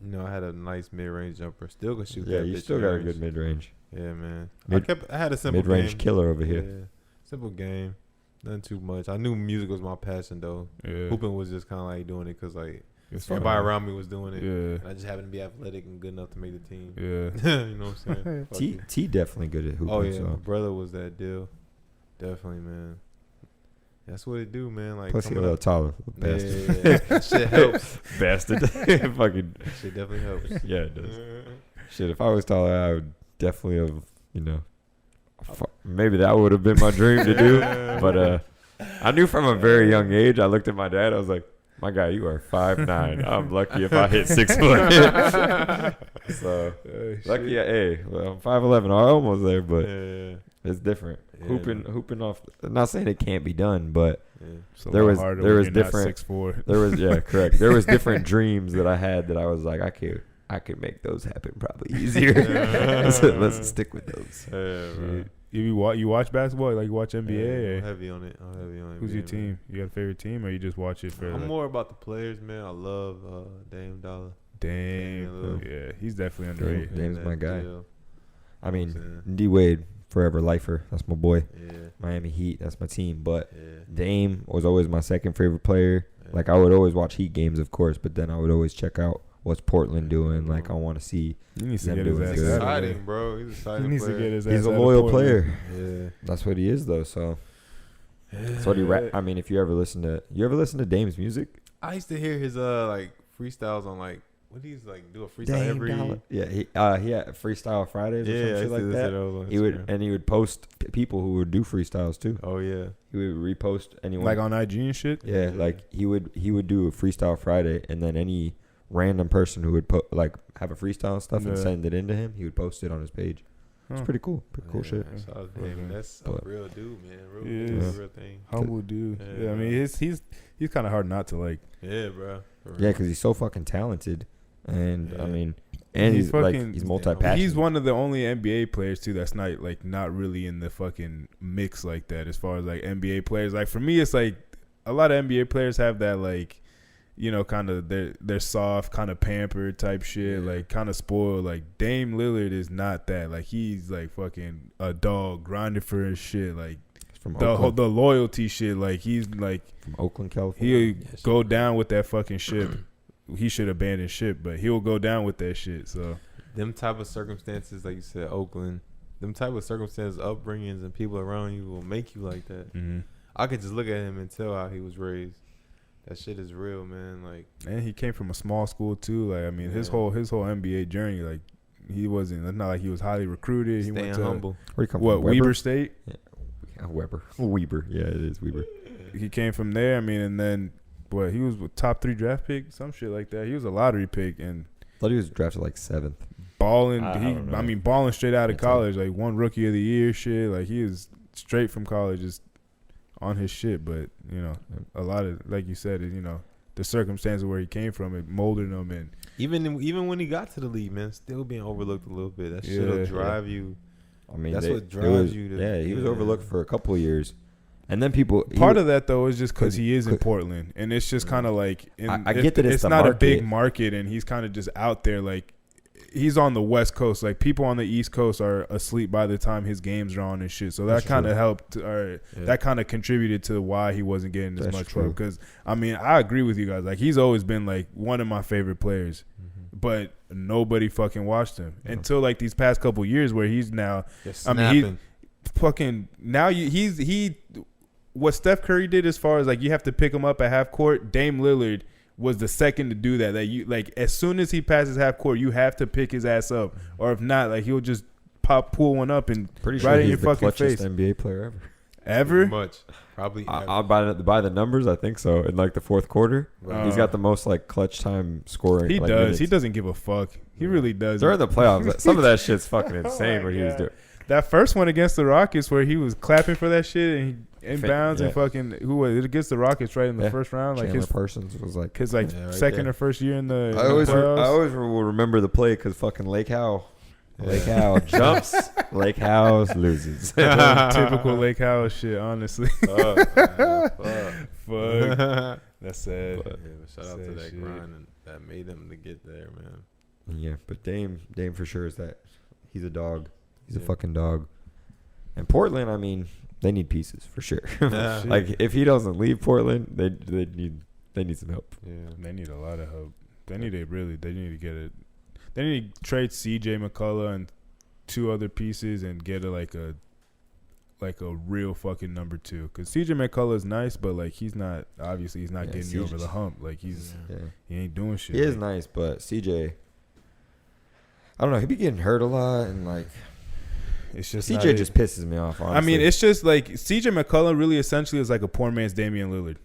You know, I had a nice mid-range jumper. Still can shoot that. Yeah, you still got a good mid-range. Yeah, man. I had a simple mid-range game. Killer over here. Yeah, simple game. Nothing too much. I knew music was my passion, though. Yeah. Hooping was just kind of like doing it because, like, it's everybody around me was doing it. Yeah. And I just happened to be athletic and good enough to make the team. Yeah. You know what I'm saying? T definitely good at hooping. Oh, yeah. So. My brother was that deal. Definitely, man. That's what it do, man. Like, plus he a little taller, bastard. Yeah. Shit helps. Bastard. Fucking. Shit definitely helps. Yeah, it does. Shit, if I was taller, I would definitely have, maybe that would have been my dream to do. But I knew from a very young age. I looked at my dad. I was like, my guy, you are 5'9". I'm lucky if I hit 6 foot. So lucky. Well, I'm 5'11". I'm almost there, but it's different. Hooping off. I'm not saying it can't be done, but there was different. 6'4". There was correct. There was different dreams that I had that I was like, I could make those happen probably easier. So let's stick with those. Yeah, you watch basketball? Like you watch NBA? I'm heavy on it. Who's your team? You got a favorite team, or you just watch it for? I'm more about the players, man. I love Dame Dollar. Dame, yeah, he's definitely underrated. Dame's my guy. I mean, D Wade, forever lifer. That's my boy. Yeah. Miami Heat, that's my team. But Dame was always my second favorite player. Yeah. Like I would always watch Heat games, of course, but then I would always check out what's Portland doing. Like I want to see. He needs to get his ass He's exciting, bro. He's exciting. He needs to get his ass. He's a loyal player. Yeah, that's what he is, though. So that's what he rap. I mean, if you ever listen to Dame's music, I used to hear his like freestyles on like. What he's like do a freestyle every he had Freestyle Fridays or some shit like that. He would post people who would do freestyles too. Oh yeah. He would repost anyone like on IG and shit. Yeah, like he would do a Freestyle Friday, and then any random person who would have a freestyle and stuff and send it in to him, he would post it on his page. It's pretty cool. Pretty cool shit. That's a real dude, man. Real thing. Humble dude. Yeah, I mean he's kind of hard not to like. Yeah, bro. Yeah, because he's so fucking talented. And I mean, and he's multi-passionate. He's one of the only NBA players too that's not really in the fucking mix like that. As far as like NBA players, like for me, it's like a lot of NBA players have that like, kind of they're soft, kind of pampered type shit, like kind of spoiled. Like Dame Lillard is not that. Like he's like fucking a dog, grinding for his shit. Like from the loyalty shit. Like he's like from Oakland, California. He'll go down with that fucking ship. He should abandon ship, but he'll go down with that shit. So them type of circumstances, like you said, Oakland, them type of circumstances, upbringings, and people around you will make you like that. Mm-hmm. I could just look at him and tell how he was raised. That shit is real, man. Like, and he came from a small school too. Like, I mean, his whole NBA journey, like, he wasn't. It's not like he was highly recruited. He went to humble. Where you come what from? Weber State. Yeah, Weber. Yeah, it is Weber. He came from there. I mean, and then he was a top 3 draft pick, some shit like that. He was a lottery pick and I thought he was drafted like 7th. balling. I mean, Balling straight out of college. Like, won rookie of the year shit. Like, he is straight from college, just on his shit. But you know, a lot of, like you said, you know, the circumstances where he came from, it molded him. And even when he got to the league, man, still being overlooked a little bit. That shit'll drive you. I mean, that's what drives you. He was overlooked for a couple of years, and then people. Part of that though is just because he is in Portland, and it's just kind of like I get that it's not market. a big market, and he's kind of just out there. Like, he's on the West Coast. Like, people on the East Coast are asleep by the time his games are on and shit. So that kind of helped. That kind of contributed to why he wasn't getting as much love. Because I mean, I agree with you guys. Like, he's always been like one of my favorite players, but nobody fucking watched him until like these past couple years where he's now. I mean, he fucking now. He what Steph Curry did as far as like you have to pick him up at half court. Dame Lillard was the second to do that. That you like as soon as he passes half court, you have to pick his ass up, or if not, like he'll just pull one up and right in your fucking face. NBA player ever. Ever? Much. Probably. I'll by the numbers. I think so. In like the fourth quarter, he's got the most like clutch time scoring. He like, does. minutes. He doesn't give a fuck. He really does. During the playoffs, some of that shit's fucking insane. What he was doing. That first one against the Rockets, where he was clapping for that shit and he inbounds and fucking who was it against the Rockets right in the first round? Like Chandler Parsons was like his right second or first year in the. I always will remember the play because fucking Lake Howe jumps, Lake Howe loses. Typical Lake Howe shit, honestly. Fuck. That's sad. Shout out to that grind and that made him to get there, man. Yeah, but Dame for sure is that he's a dog. He's a fucking dog. And Portland, I mean, they need pieces for sure. Like if he doesn't leave Portland, they need some help. Yeah, they need a lot of help. They need to get it. They need to trade C.J. McCullough and 2 other pieces and get a real fucking number 2. Because C.J. McCullough is nice, but like he's not getting you over the hump. Like he ain't doing shit. He is nice, but C.J. I don't know. He be getting hurt a lot, and like it's just C.J. just pisses me off. Honestly. I mean, it's just like C.J. McCullough really essentially is like a poor man's Damian Lillard.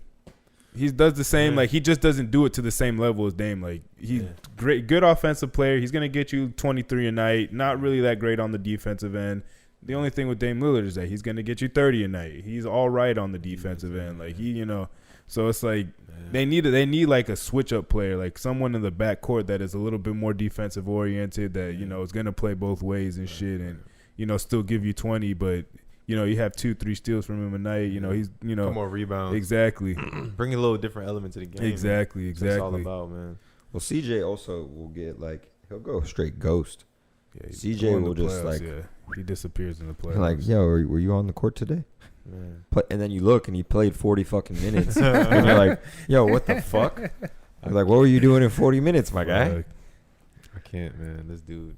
He does the same, like he just doesn't do it to the same level as Dame. Like he's good offensive player. He's gonna get you 23 a night. Not really that great on the defensive end. The only thing with Dame Lillard is that he's gonna get you 30 a night. He's all right on the defensive end. Like so it's like they need like a switch up player, like someone in the backcourt that is a little bit more defensive oriented. That is gonna play both ways and shit, and still give you 20, but. You have 2-3 steals from him a night. He's Come more rebounds. Exactly. Bring a little different element to the game. Exactly. That's what it's all about, man. Well, CJ also will get he'll go straight ghost. Yeah, CJ will just he disappears in the playoffs. Like, yo, were you on the court today? And then you look and he played 40 fucking minutes, and you're like, yo, what the fuck? I was like, what were you doing in 40 minutes, my guy? I can't, man. This dude.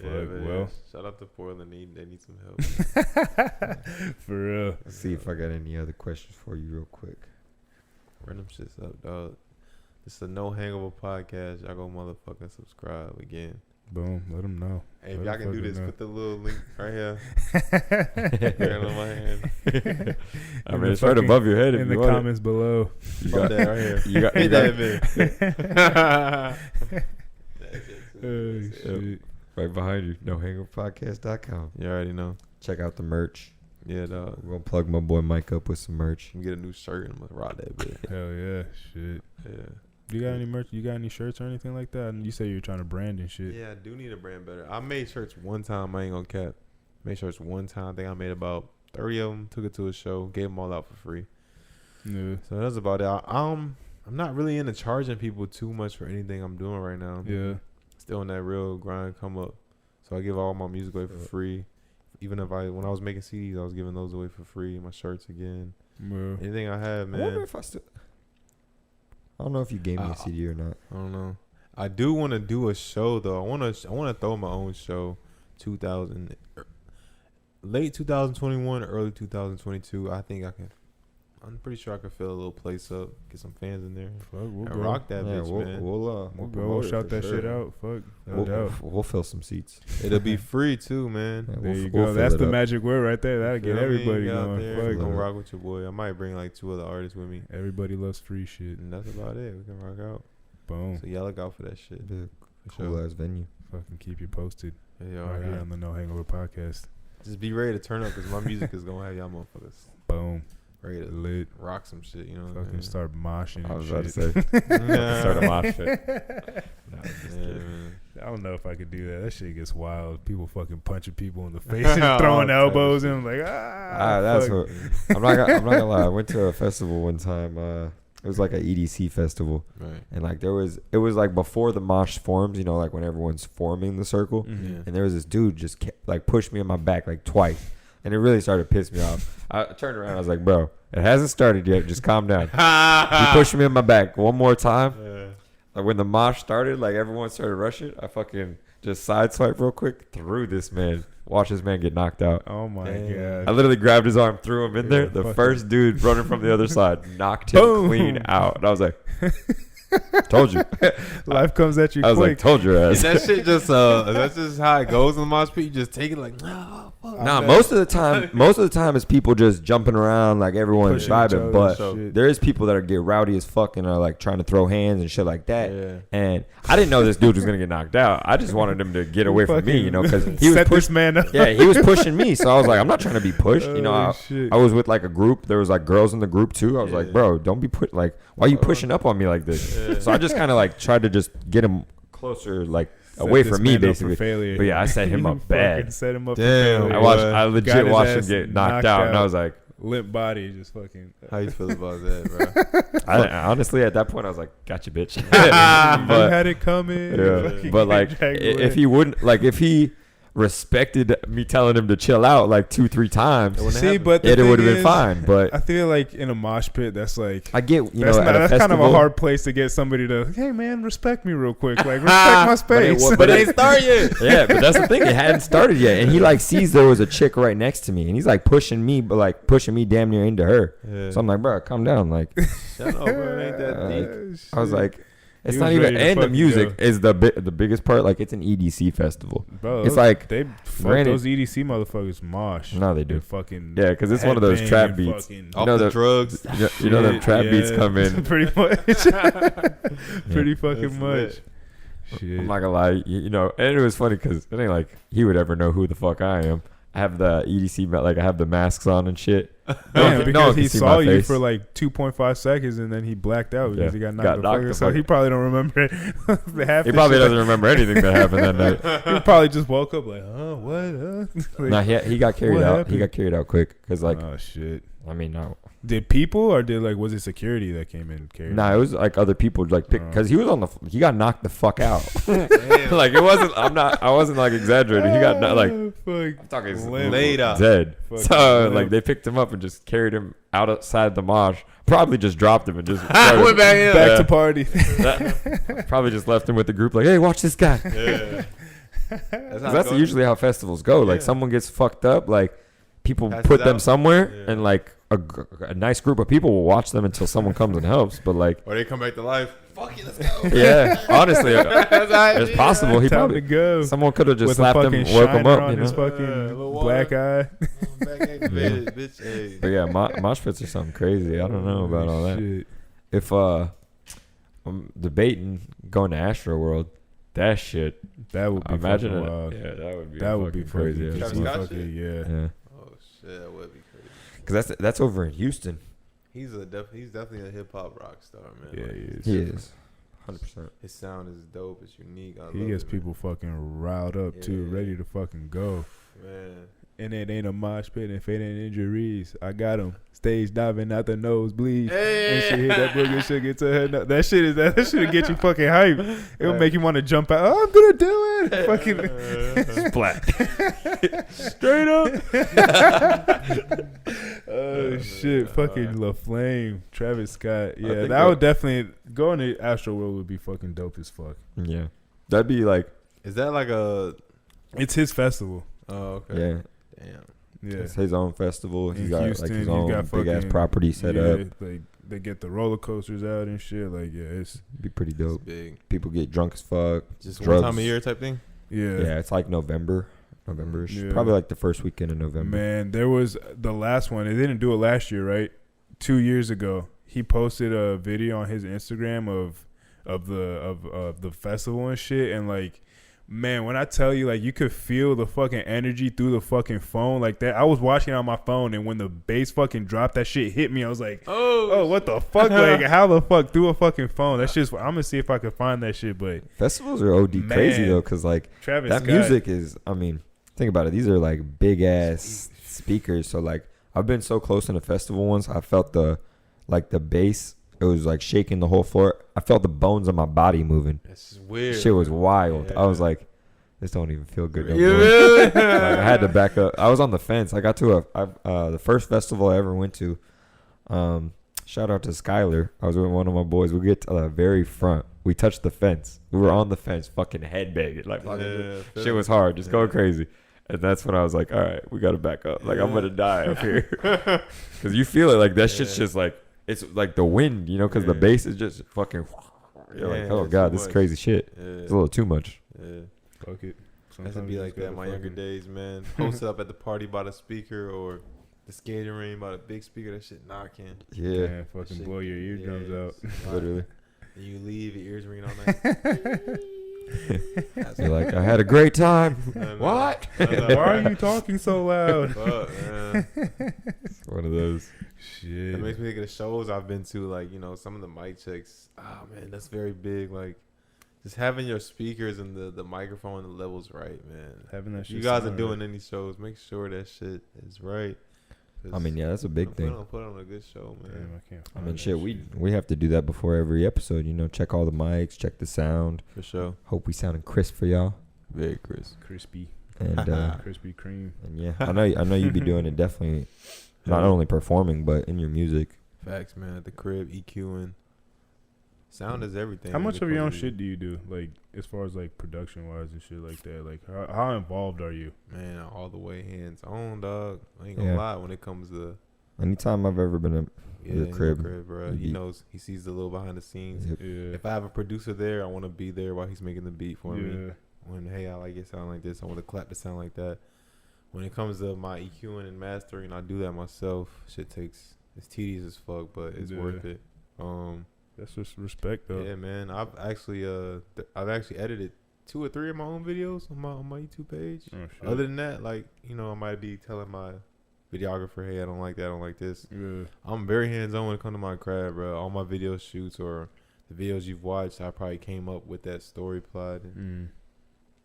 Well, shout out to Portland. They need some help. For real. Let's see if I got any other questions for you real quick. Run them shits up, dog. This is a No Hangover podcast. Y'all go motherfucking subscribe again. Boom. Let them know. Hey, if y'all can do this, put the little link right here. Right on my hand. I mean, it's right above your head. In the comments below. You got that right here. You got that oh, shit. Right behind you, nohangoverpodcast.com. You already know. Check out the merch. Yeah, dog. We're gonna plug my boy Mike up with some merch. I'm gonna get a new shirt and I'm gonna rock that bit. Hell yeah, shit. Yeah. You got any merch? You got any shirts or anything like that? And you say you're trying to brand and shit. Yeah, I do need a brand better. I made shirts one time. I ain't gonna cap. Made shirts one time. I think I made about 30 of them. Took it to a show. Gave them all out for free. Yeah. So that's about it. I'm not really into charging people too much for anything I'm doing right now. Yeah. Still in that real grind come up. So I give all my music away for free. Even if when I was making CDs, I was giving those away for free. My shirts again. Yeah. Anything I have, man. I wonder if I don't know if you gave me a CD or not. I don't know. I do want to do a show though. I want to throw my own show. late 2021, early 2022. I think I can. I'm pretty sure I could fill a little place up, get some fans in there, Fuck, we'll and go. rock that bitch, man. We'll go. promote We'll it shout for that sure. shit out. Fuck. No doubt. We'll fill some seats. It'll be free too, man. Yeah, There you we'll go. fill That's it the up. magic word right there. That'll get Feel me? everybody Get out going. there, Fuck. gonna rock with your boy. I might bring like 2 other artists with me, Everybody loves free shit. and that's about it. We can rock out. Boom. So y'all look out for that shit. Big, For cool sure. ass venue. Fucking keep you posted. Yeah, Right here on the No Hangover podcast. Just be ready to turn up because my music is gonna have y'all motherfuckers Boom. ready to Lit. rock some shit. You know what Fucking I mean? start moshing I and was about to shit. say. Yeah. Start a mosh pit. No, just Yeah, kidding. man. I don't know if I could do that. That shit gets wild. People fucking punching people in the face and throwing All type of elbows shit. and I'm like, That's fuck. what. I'm not gonna lie. I went to a festival one time. It was like an EDC festival, Right. and like it was like before the mosh forms. You know, like when everyone's forming the circle. Mhm. Yeah. And there was this dude just kept, like pushed me in my back like twice, and it really started to piss me off. I turned around. I was like, "Bro, it hasn't started yet. Just calm down." He pushed me in my back one more time. Yeah. Like when the mosh started, like everyone started rushing. I fucking just sideswiped real quick, threw this man. Watch this man get knocked out. Oh my Damn. I god. literally grabbed his arm, threw him in Yeah, there. The fucking- first dude running from the other side knocked him Boom. clean out. And I was like, "Told you." Life comes at you I was quick. like, "Told your ass." That shit just that's just how it goes in the mosh pit. You just take it like, nah, fuck. Nah, most of the time it's people just jumping around like everyone's Pushing each vibing, other but and shit. there is people that are get rowdy as fuck and are like trying to throw hands and shit like that. Yeah. And I didn't know this dude was gonna get knocked out. I just wanted him to get away from me, you know, because he was set this pushing. man up. Yeah, he was pushing me, so I was like, I'm not trying to be pushed. You know, Oh, shit. I was with like a group. There was like girls in the group too. I was like, Yeah. bro, don't be put like, why are you pushing up on me like this? Yeah. So I just kind of like tried to just get him closer, like Set away this from me, man up for basically. failure. But yeah, I set him You up fucking bad. Set him up Damn. for I failure. watched. Boy. I Got legit his watched him ass get knocked knocked out, and I out. was like, Limp body, just fucking. How you feel about that, bro? I honestly at that point I was like, gotcha, bitch. You but had it coming. yeah, Fucking but like dragged if away. he wouldn't, like if he respected me telling him to chill out like 2-3 times, It wouldn't See, happen. but the it would have thing been is, fine. But I feel like in a mosh pit, that's like I get, you that's know, not, at a that's kind of a festival- hard place to get somebody to. Hey man, respect me real quick. Like respect my space. But it ain't started yet. Yeah, but that's the thing. It hadn't started yet, and he like sees there was a chick right next to me, and he's like pushing me, but like pushing me damn near into her. Yeah. So I'm like, bro, calm down. Like Shut up, bro. It ain't that deep. I was like, it's He not was even. ready to And the fucking music go. is the biggest part. Like it's an EDC festival. Bro, It's like they fuck granted- those EDC motherfuckers mosh. No, they do. They're fucking Yeah, because it's one of those trap headbanging beats. fucking- Off know the the- drugs. You know them trap beats Yeah, come in. pretty much. Pretty fucking That's much. lit. Shit. I'm not gonna lie, you know, and it was funny because it ain't like he would ever know who the fuck I am. I have the EDC, like I have the masks on and shit. Damn, one because can he see saw my you face. for like 2.5 seconds and then he blacked out because Yeah, he got got knocked knocked the the fuck. So fuck- he probably don't remember it. Half He the probably shit doesn't remember anything that happened that night. He probably just woke up like, oh, what? Like, Nah, he got carried What out. He happened? got carried out quick because like oh shit. I mean, no, Did people or did like was it security that came in and carried? nah, it was like other people like pick because he was on the he got knocked the fuck out. Damn. Like it wasn't. I wasn't like exaggerating. He got like fuck. I'm talking Limp. Laid out. dead. Fucking So limp. like they picked him up and just carried him outside the mosh. Probably just dropped him and just Went started- back in. Back Yeah. to party. probably just left him with the group like, hey, watch this guy. Yeah. That's, how it That's goes. usually how festivals go. Like Yeah. someone gets fucked up, like people Passes put them out. somewhere, Yeah. and like a nice group of people will watch them until someone comes and helps. But like, Or they come back to life. Fuck it, let's go. yeah, honestly, That's how it it's is. possible. He Time probably to go. someone could have just With a slapped him, fucking woke him shiner up. on You his know? fucking little black eye. Back in the bed, bitch. Hey. But yeah, mosh pits are something crazy. I don't know about all that. Shit. If I'm debating going to Astro World, that shit. That would be Imagine fucking it. wild. Yeah, that would be. That would be fucking crazy. crazy. Travis Scott Fucking- yeah. Yeah, Oh shit, that would be crazy. because that's over in Houston. He's definitely a hip hop rock star, man. Yeah, Like, he is. He is, 100%. His sound is dope. It's unique. I He love gets it, people fucking riled up too, Yeah. ready to fucking go. man. And it ain't a mosh pit and fate ain't injuries. I got him. Stage diving out the nosebleed. And she hit that boogie, she'll get to her. That shit is that should get you fucking hype. It'll make you want to jump out. Oh, I'm gonna do it. Fucking Splat. straight up. Oh shit! Fucking La Flame, Travis Scott. Yeah, think that would definitely going to Astro World would be fucking dope as fuck. Yeah, that'd be like, Is that like a? It's his festival. Oh, okay. yeah. Damn. Yeah. It's his own festival. He's In got Houston, like his he's own got big ass fucking- property set up. Like they get the roller coasters out and shit. Like it's Be pretty It's dope. big. People get drunk as fuck. Just drugs. one time a year type thing. Yeah, it's like November. Yeah. Probably like the first weekend in November. Man, there was the last one. They didn't do it last year, right? 2 years ago, he posted a video on his Instagram of the festival and shit, and like, man, when I tell you, like, you could feel the fucking energy through the fucking phone like that. I was watching it on my phone, and when the bass fucking dropped, that shit hit me. I was like, oh, what the fuck? Like, how the fuck through a fucking phone? That's just. I'm gonna see if I can find that shit. But Festivals are OD crazy Man. though, because like Travis that Scott, music is. I mean, think about it. These are like big ass speakers. So like, I've been so close in the festival ones. I felt the bass. It was like shaking the whole floor. I felt the bones of my body moving. That's just weird. Shit was wild. Yeah. I was like, this don't even feel good. No Yeah, more. really? Like, I had to back up. I was on the fence. I got to the first festival I ever went to. Shout out to Skylar. I was with one of my boys. We get to the very front. We touched the fence. We were on the fence, fucking headbanging. Like Yeah, shit was hard, just going crazy. And that's when I was like, all right, we got to back up. Like I'm gonna die up here, because you feel it. Like that shit's just like it's like the wind, you know, because the bass is just fucking. You're like, oh it's god, too this is much. crazy shit. Yeah. It's a little too much. Yeah. fuck it. Has to Sometimes be you like just that in gotta my younger fucking- days, man. Posted up at the party by the speaker or the skating ring by the big speaker. That shit knocking. Yeah, Man, fucking Shit. blow your eardrums out. Yes. literally. And you leave, your ears ringing all night. You're like, I had a great time. I know. What? I know. Why are you talking so loud? Fuck, man. It's one of those. Shit. It makes me think of the shows I've been to, like, you know, some of the mic checks. Oh, man, that's very big. Like, just having your speakers and the microphone and the levels right, man. Having that If shit you guys are sound doing right. any shows, make sure that shit is right. 'Cause I mean, yeah, that's a big thing. Put on a good show, man. Damn, I can't I find mean, that shit, we have to do that before every episode. You know, check all the mics, check the sound. For sure. Hope we sounding crisp for y'all. Very crisp. crispy, And Krispy Kreme. and yeah, I know you be doing it definitely. Not only performing, but in your music. Facts, man. At the crib, EQing. Sound is everything. How man. much of your own Before shit do you do, like as far as like production wise and shit like that? Like how involved are you? Man, all the way hands on, dog. I ain't gonna Yeah. lie when it comes to Anytime I've ever been in the in crib, bro. the He beat. knows. He sees the little behind the scenes. Yep. Yeah, If I have a producer there, I want to be there while he's making the beat for me. yeah, When hey, I like it sound like this. I want to clap the sound like that. When it comes to my EQing and mastering, I do that myself. It's tedious as fuck, but it's Yeah. worth it. that's just respect though. Yeah, man. I've actually edited 2 or 3 of my own videos on my YouTube page. Oh, shit. Other than that, like, you know, I might be telling my videographer, hey, I don't like that, I don't like this. Yeah, I'm very hands on when it comes to my craft, bro. All my video shoots or the videos you've watched, I probably came up with that story plot. And,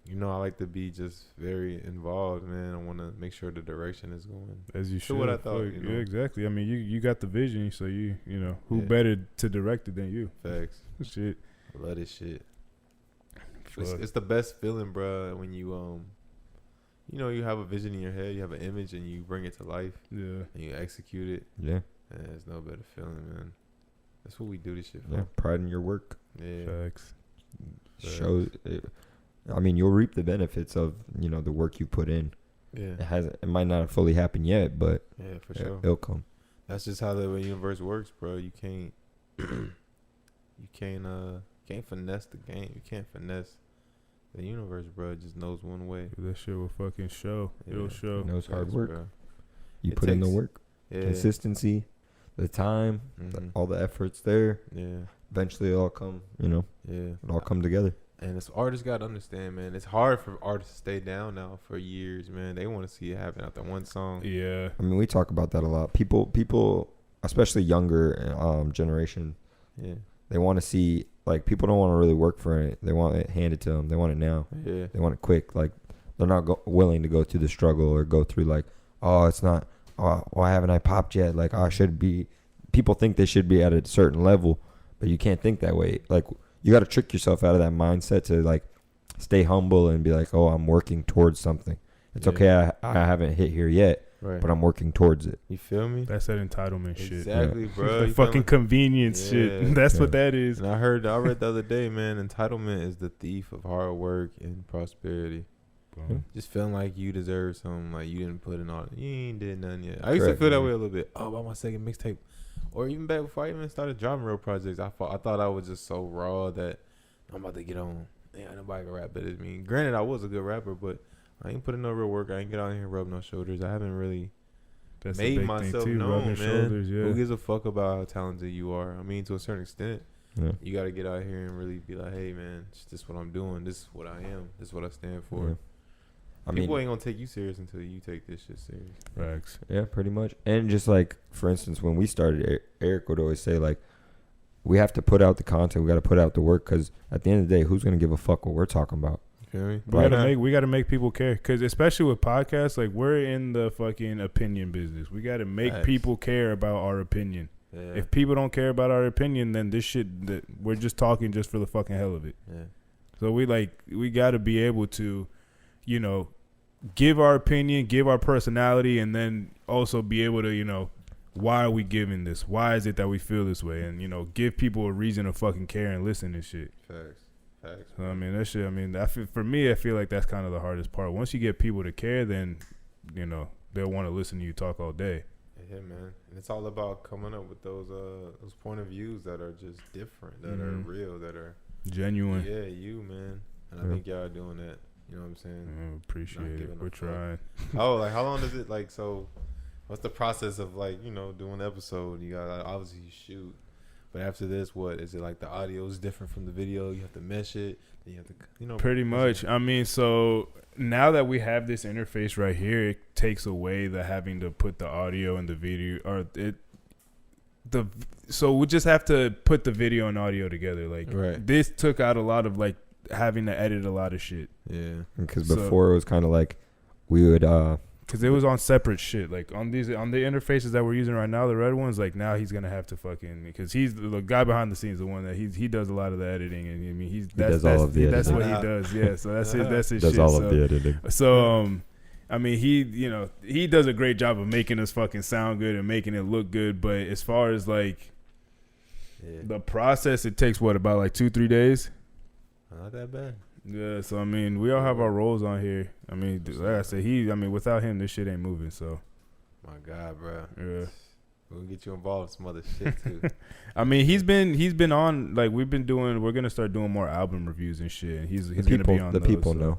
you know, I like to be just very involved, man. I want to make sure the direction is going. as you So should. what I thought, Fuck, you know. Yeah, exactly. I mean, you got the vision, so you know who Yeah. better to direct it than you? Facts. Shit. I love this shit. Fuck. It's the best feeling, bro, when you you know, you have a vision in your head, you have an image, and you bring it to life, Yeah. and you execute it. yeah, And there's no better feeling, man. That's what we do this shit for. yeah, pride in your work Yeah. Facts. shows. I mean, you'll reap the benefits of the work you put in. Yeah. It might not have fully happened yet, but Yeah, for sure. it'll come. That's just how the universe works, bro. You can't you can't finesse the game. You can't finesse the universe, bro. It just knows one way. That shit will fucking show. It'll Yeah. show. It knows hard Facts, work. bro. You It put in the takes- work, Yeah. consistency, the time, Mhm. all the efforts there. Yeah. Eventually, it'll all come. Yeah. It'll all come together. And it's artists got to understand, man. It's hard for artists to stay down now for years, man. They want to see it happen after one song. Yeah. I mean, we talk about that a lot. People, especially younger generation, Yeah. they want to see, like, people don't want to really work for it. They want it handed to them. They want it now. Yeah. They want it quick. Like, they're not willing to go through the struggle or go through, like, oh, it's not, oh, why haven't I popped yet? Like, I should be. People think they should be at a certain level, but you can't think that way. Like, you got to trick yourself out of that mindset to, like, stay humble and be like, oh, I'm working towards something. It's Yeah. okay. I haven't hit here yet, Right. but I'm working towards it. You feel me? That's that entitlement shit. Exactly, bro. The You fucking feel me? convenience Yeah. shit. That's what Yeah. that is. And I read the other day, man, entitlement is the thief of hard work and prosperity. Just feeling like you deserve something, like you didn't put in all. You ain't did nothing yet. I used to feel that way a little bit. Oh, about my second mixtape, or even back before I even started dropping real projects. I thought I was just so raw that I'm about to get on. Yeah, nobody can rap better than me. Granted, I was a good rapper, but I ain't put in no real work. I ain't get out here and rub no shoulders. I haven't really made myself known, man. Shoulders, yeah. Who gives a fuck about how talented you are? I mean, to a certain extent, you got to get out here and really be like, hey, man, this is what I'm doing. This is what I am. This is what I stand for. Yeah. People ain't gonna take you serious until you take this shit serious. Facts. Yeah, pretty much. And just like, for instance, when we started, Eric would always say, like, we have to put out the content. We got to put out the work, because at the end of the day, who's gonna give a fuck what we're talking about? You feel me? We gotta make people care, because especially with podcasts, like, we're in the fucking opinion business. We gotta make people care about our opinion. Yeah. If people don't care about our opinion, then this shit that we're just talking just for the fucking hell of it. Yeah. So we gotta be able to, you know, give our opinion, give our personality, and then also be able to, you know, why are we giving this? Why is it that we feel this way? And, you know, give people a reason to fucking care and listen and shit. Facts. So, I mean, that shit, I mean, for me, I feel like that's kind of the hardest part. Once you get people to care, then, you know, they'll want to listen to you talk all day. Yeah, man. And it's all about coming up with those point of views that are just different, that are real, that are genuine. Yeah, you, man. And I think y'all are doing that. You know what I'm saying? Appreciate it. We're trying. Oh, like, how long does it, like, so what's the process of, like, you know, doing an episode? You got, like, obviously you shoot, but after this, what is it, like, the audio is different from the video? You have to mesh it, then you have to, you know. Pretty much. I mean, so now that we have this interface right here, it takes away the having to put the audio and the video, or so we just have to put the video and audio together. Like, this took out a lot of, like, having to edit a lot of shit. Yeah, because before it was kind of like we would because it was on separate shit. Like on the interfaces that we're using right now, the red ones, like, now he's gonna have to fucking, because he's the guy behind the scenes, the one that he does a lot of the editing, and I mean he does all of the editing. That's what he does. Yeah, so that's his does shit. all of the editing. So I mean, he does a great job of making us fucking sound good and making it look good. But as far as, like, the process, it takes about like 2-3 days. Not that bad. Yeah, so I mean, we all have our roles on here. I mean, like I said, without him, this shit ain't moving. So, my God, bro. Yeah, we'll get you involved in some other shit too. I mean, he's been on, like, we're gonna start doing more album reviews and shit. And he's gonna be on. The people know.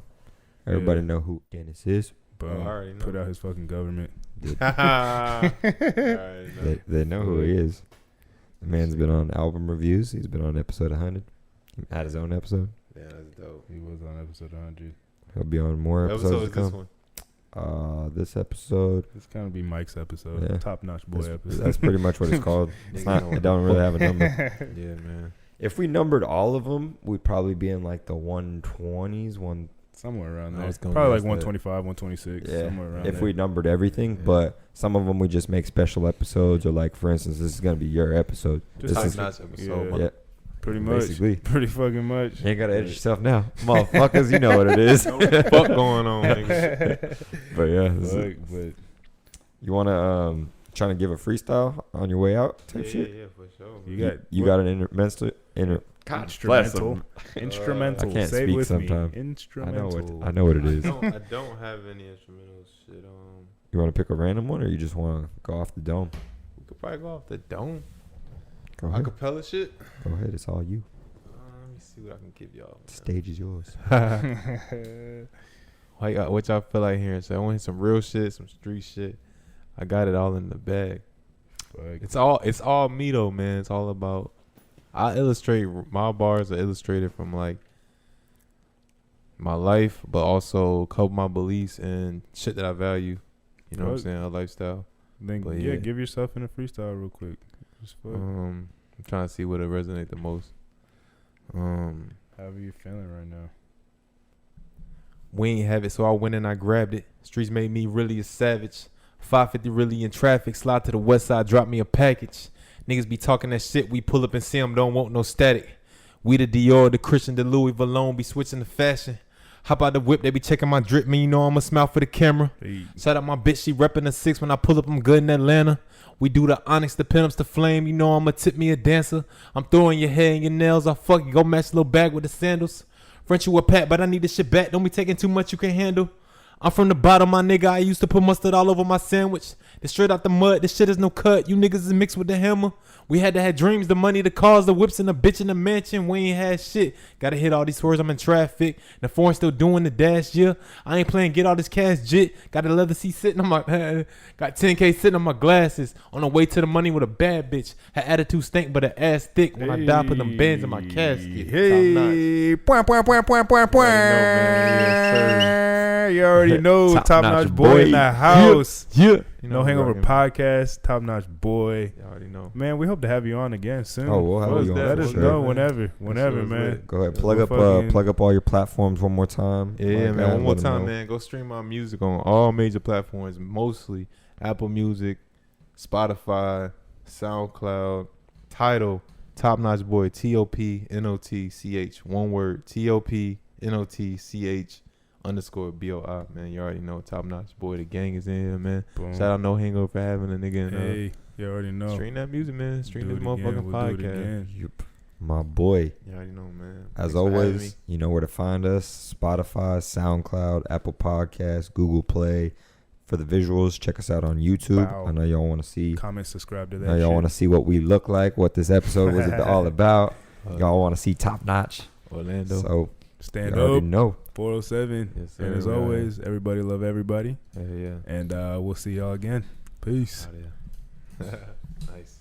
Everybody know who Dennis is. But put out his fucking government. They know who he is. The man's been on album reviews. He's been on episode 100. He had his own episode. Yeah, that's dope. He was on episode 100. He'll be on more episodes. This one? This episode. It's kind of be Mike's episode. Yeah. Top-notch boy episode. That's pretty much what it's called. It's not. It don't really have a number. Yeah, man. If we numbered all of them, we'd probably be in like the 120s, somewhere around there. Probably like 125, 126. Yeah. Somewhere around if there. we numbered everything, but some of them we just make special episodes, or, like, for instance, this is gonna be your episode. Just top-notch episode. Yeah. Pretty much. Basically. Pretty fucking much. You ain't got to edit yourself now. Motherfuckers, you know what it is. What the fuck going on, nigga? But, yeah. You want to trying to give a freestyle on your way out type shit? Yeah, for sure. You got an instrumental. Instrumental. I can't Say speak with sometimes. Me. Instrumental. I know what it is. I don't have any instrumental shit on. You want to pick a random one, or you just want to go off the dome? We could probably go off the dome. Go ahead. Acapella shit. Go ahead. It's all you. Let me see what I can give y'all. The stage is yours. What y'all feel like hearing? So I want some real shit, some street shit. I got it all in the bag. It's all me though, man. It's all about. I illustrate, my bars are illustrated from, like, my life, but also a couple of my beliefs and shit that I value. You know what I'm saying? A lifestyle. Then give yourself in a freestyle real quick. I'm trying to see what it resonate the most. How are you feeling right now? We ain't have it, so I went and I grabbed it. Streets made me really a savage. 550 really in traffic. Slide to the west side, drop me a package. Niggas be talking that shit. We pull up and see them, don't want no static. We the Dior, the Christian, the Louis Vuitton, be switching the fashion. Hop out the whip, they be checking my drip. Man, you know I'ma smile for the camera. Hey. Shout out my bitch, she reppin' the 6. When I pull up, I'm good in Atlanta. We do the onyx, the pinups, the flame. You know I'ma tip me a dancer. I'm throwing your hair and your nails. I fuck you, go match a little bag with the sandals. Front you a pat, but I need this shit back. Don't be taking too much you can handle. I'm from the bottom, my nigga. I used to put mustard all over my sandwich. This straight out the mud. This shit is no cut. You niggas is mixed with the hammer. We had to have dreams, the money, the cars, the whips, and the bitch in the mansion. We ain't had shit. Gotta hit all these swerves. I'm in traffic. The foreign still doing the dash, yeah. I ain't playing get all this cash jit. Got a leather seat sitting on my got 10K sitting on my glasses. On the way to the money with a bad bitch. Her attitude stink, but her ass thick. When I die, put them bands in my casket. Hey, point. You already know, Top-Notch Boy in the house. Yeah. You know, Hangover podcast, Top-Notch Boy. You already know. Man, we hope to have you on again soon. Oh, we'll have you on. Let us sure. know whenever, man. Go ahead, plug up all your platforms one more time. Yeah, Like, man. One more let 'em time, know. man. Go stream my music on all major platforms, mostly Apple Music, Spotify, SoundCloud, Tidal, Top-Notch Boy, TOPNOTCH, one word, TOPNOTCH _BOI, man. You already know, Top-Notch Boy. The gang is in here, man. Boom. Shout out No Hangover for having a nigga in Hey, you already know. stream that music, man. Stream Do this it again, motherfucking we'll do it podcast. again. My boy. You already know, man. As Thanks for having me. always, you know where to find us. Spotify, SoundCloud, Apple Podcasts, Google Play. For the visuals, check us out on YouTube. Wow. I know y'all want to see. Comment, subscribe to that. I know y'all want to see what we look like, what this episode was all about. Uh, Y'all want to see Top Notch. Orlando. So Stand you already up. know. 407. Yes, sir, And as man. always, everybody love everybody. Yeah. And we'll see y'all again. Peace. Out of here. Nice.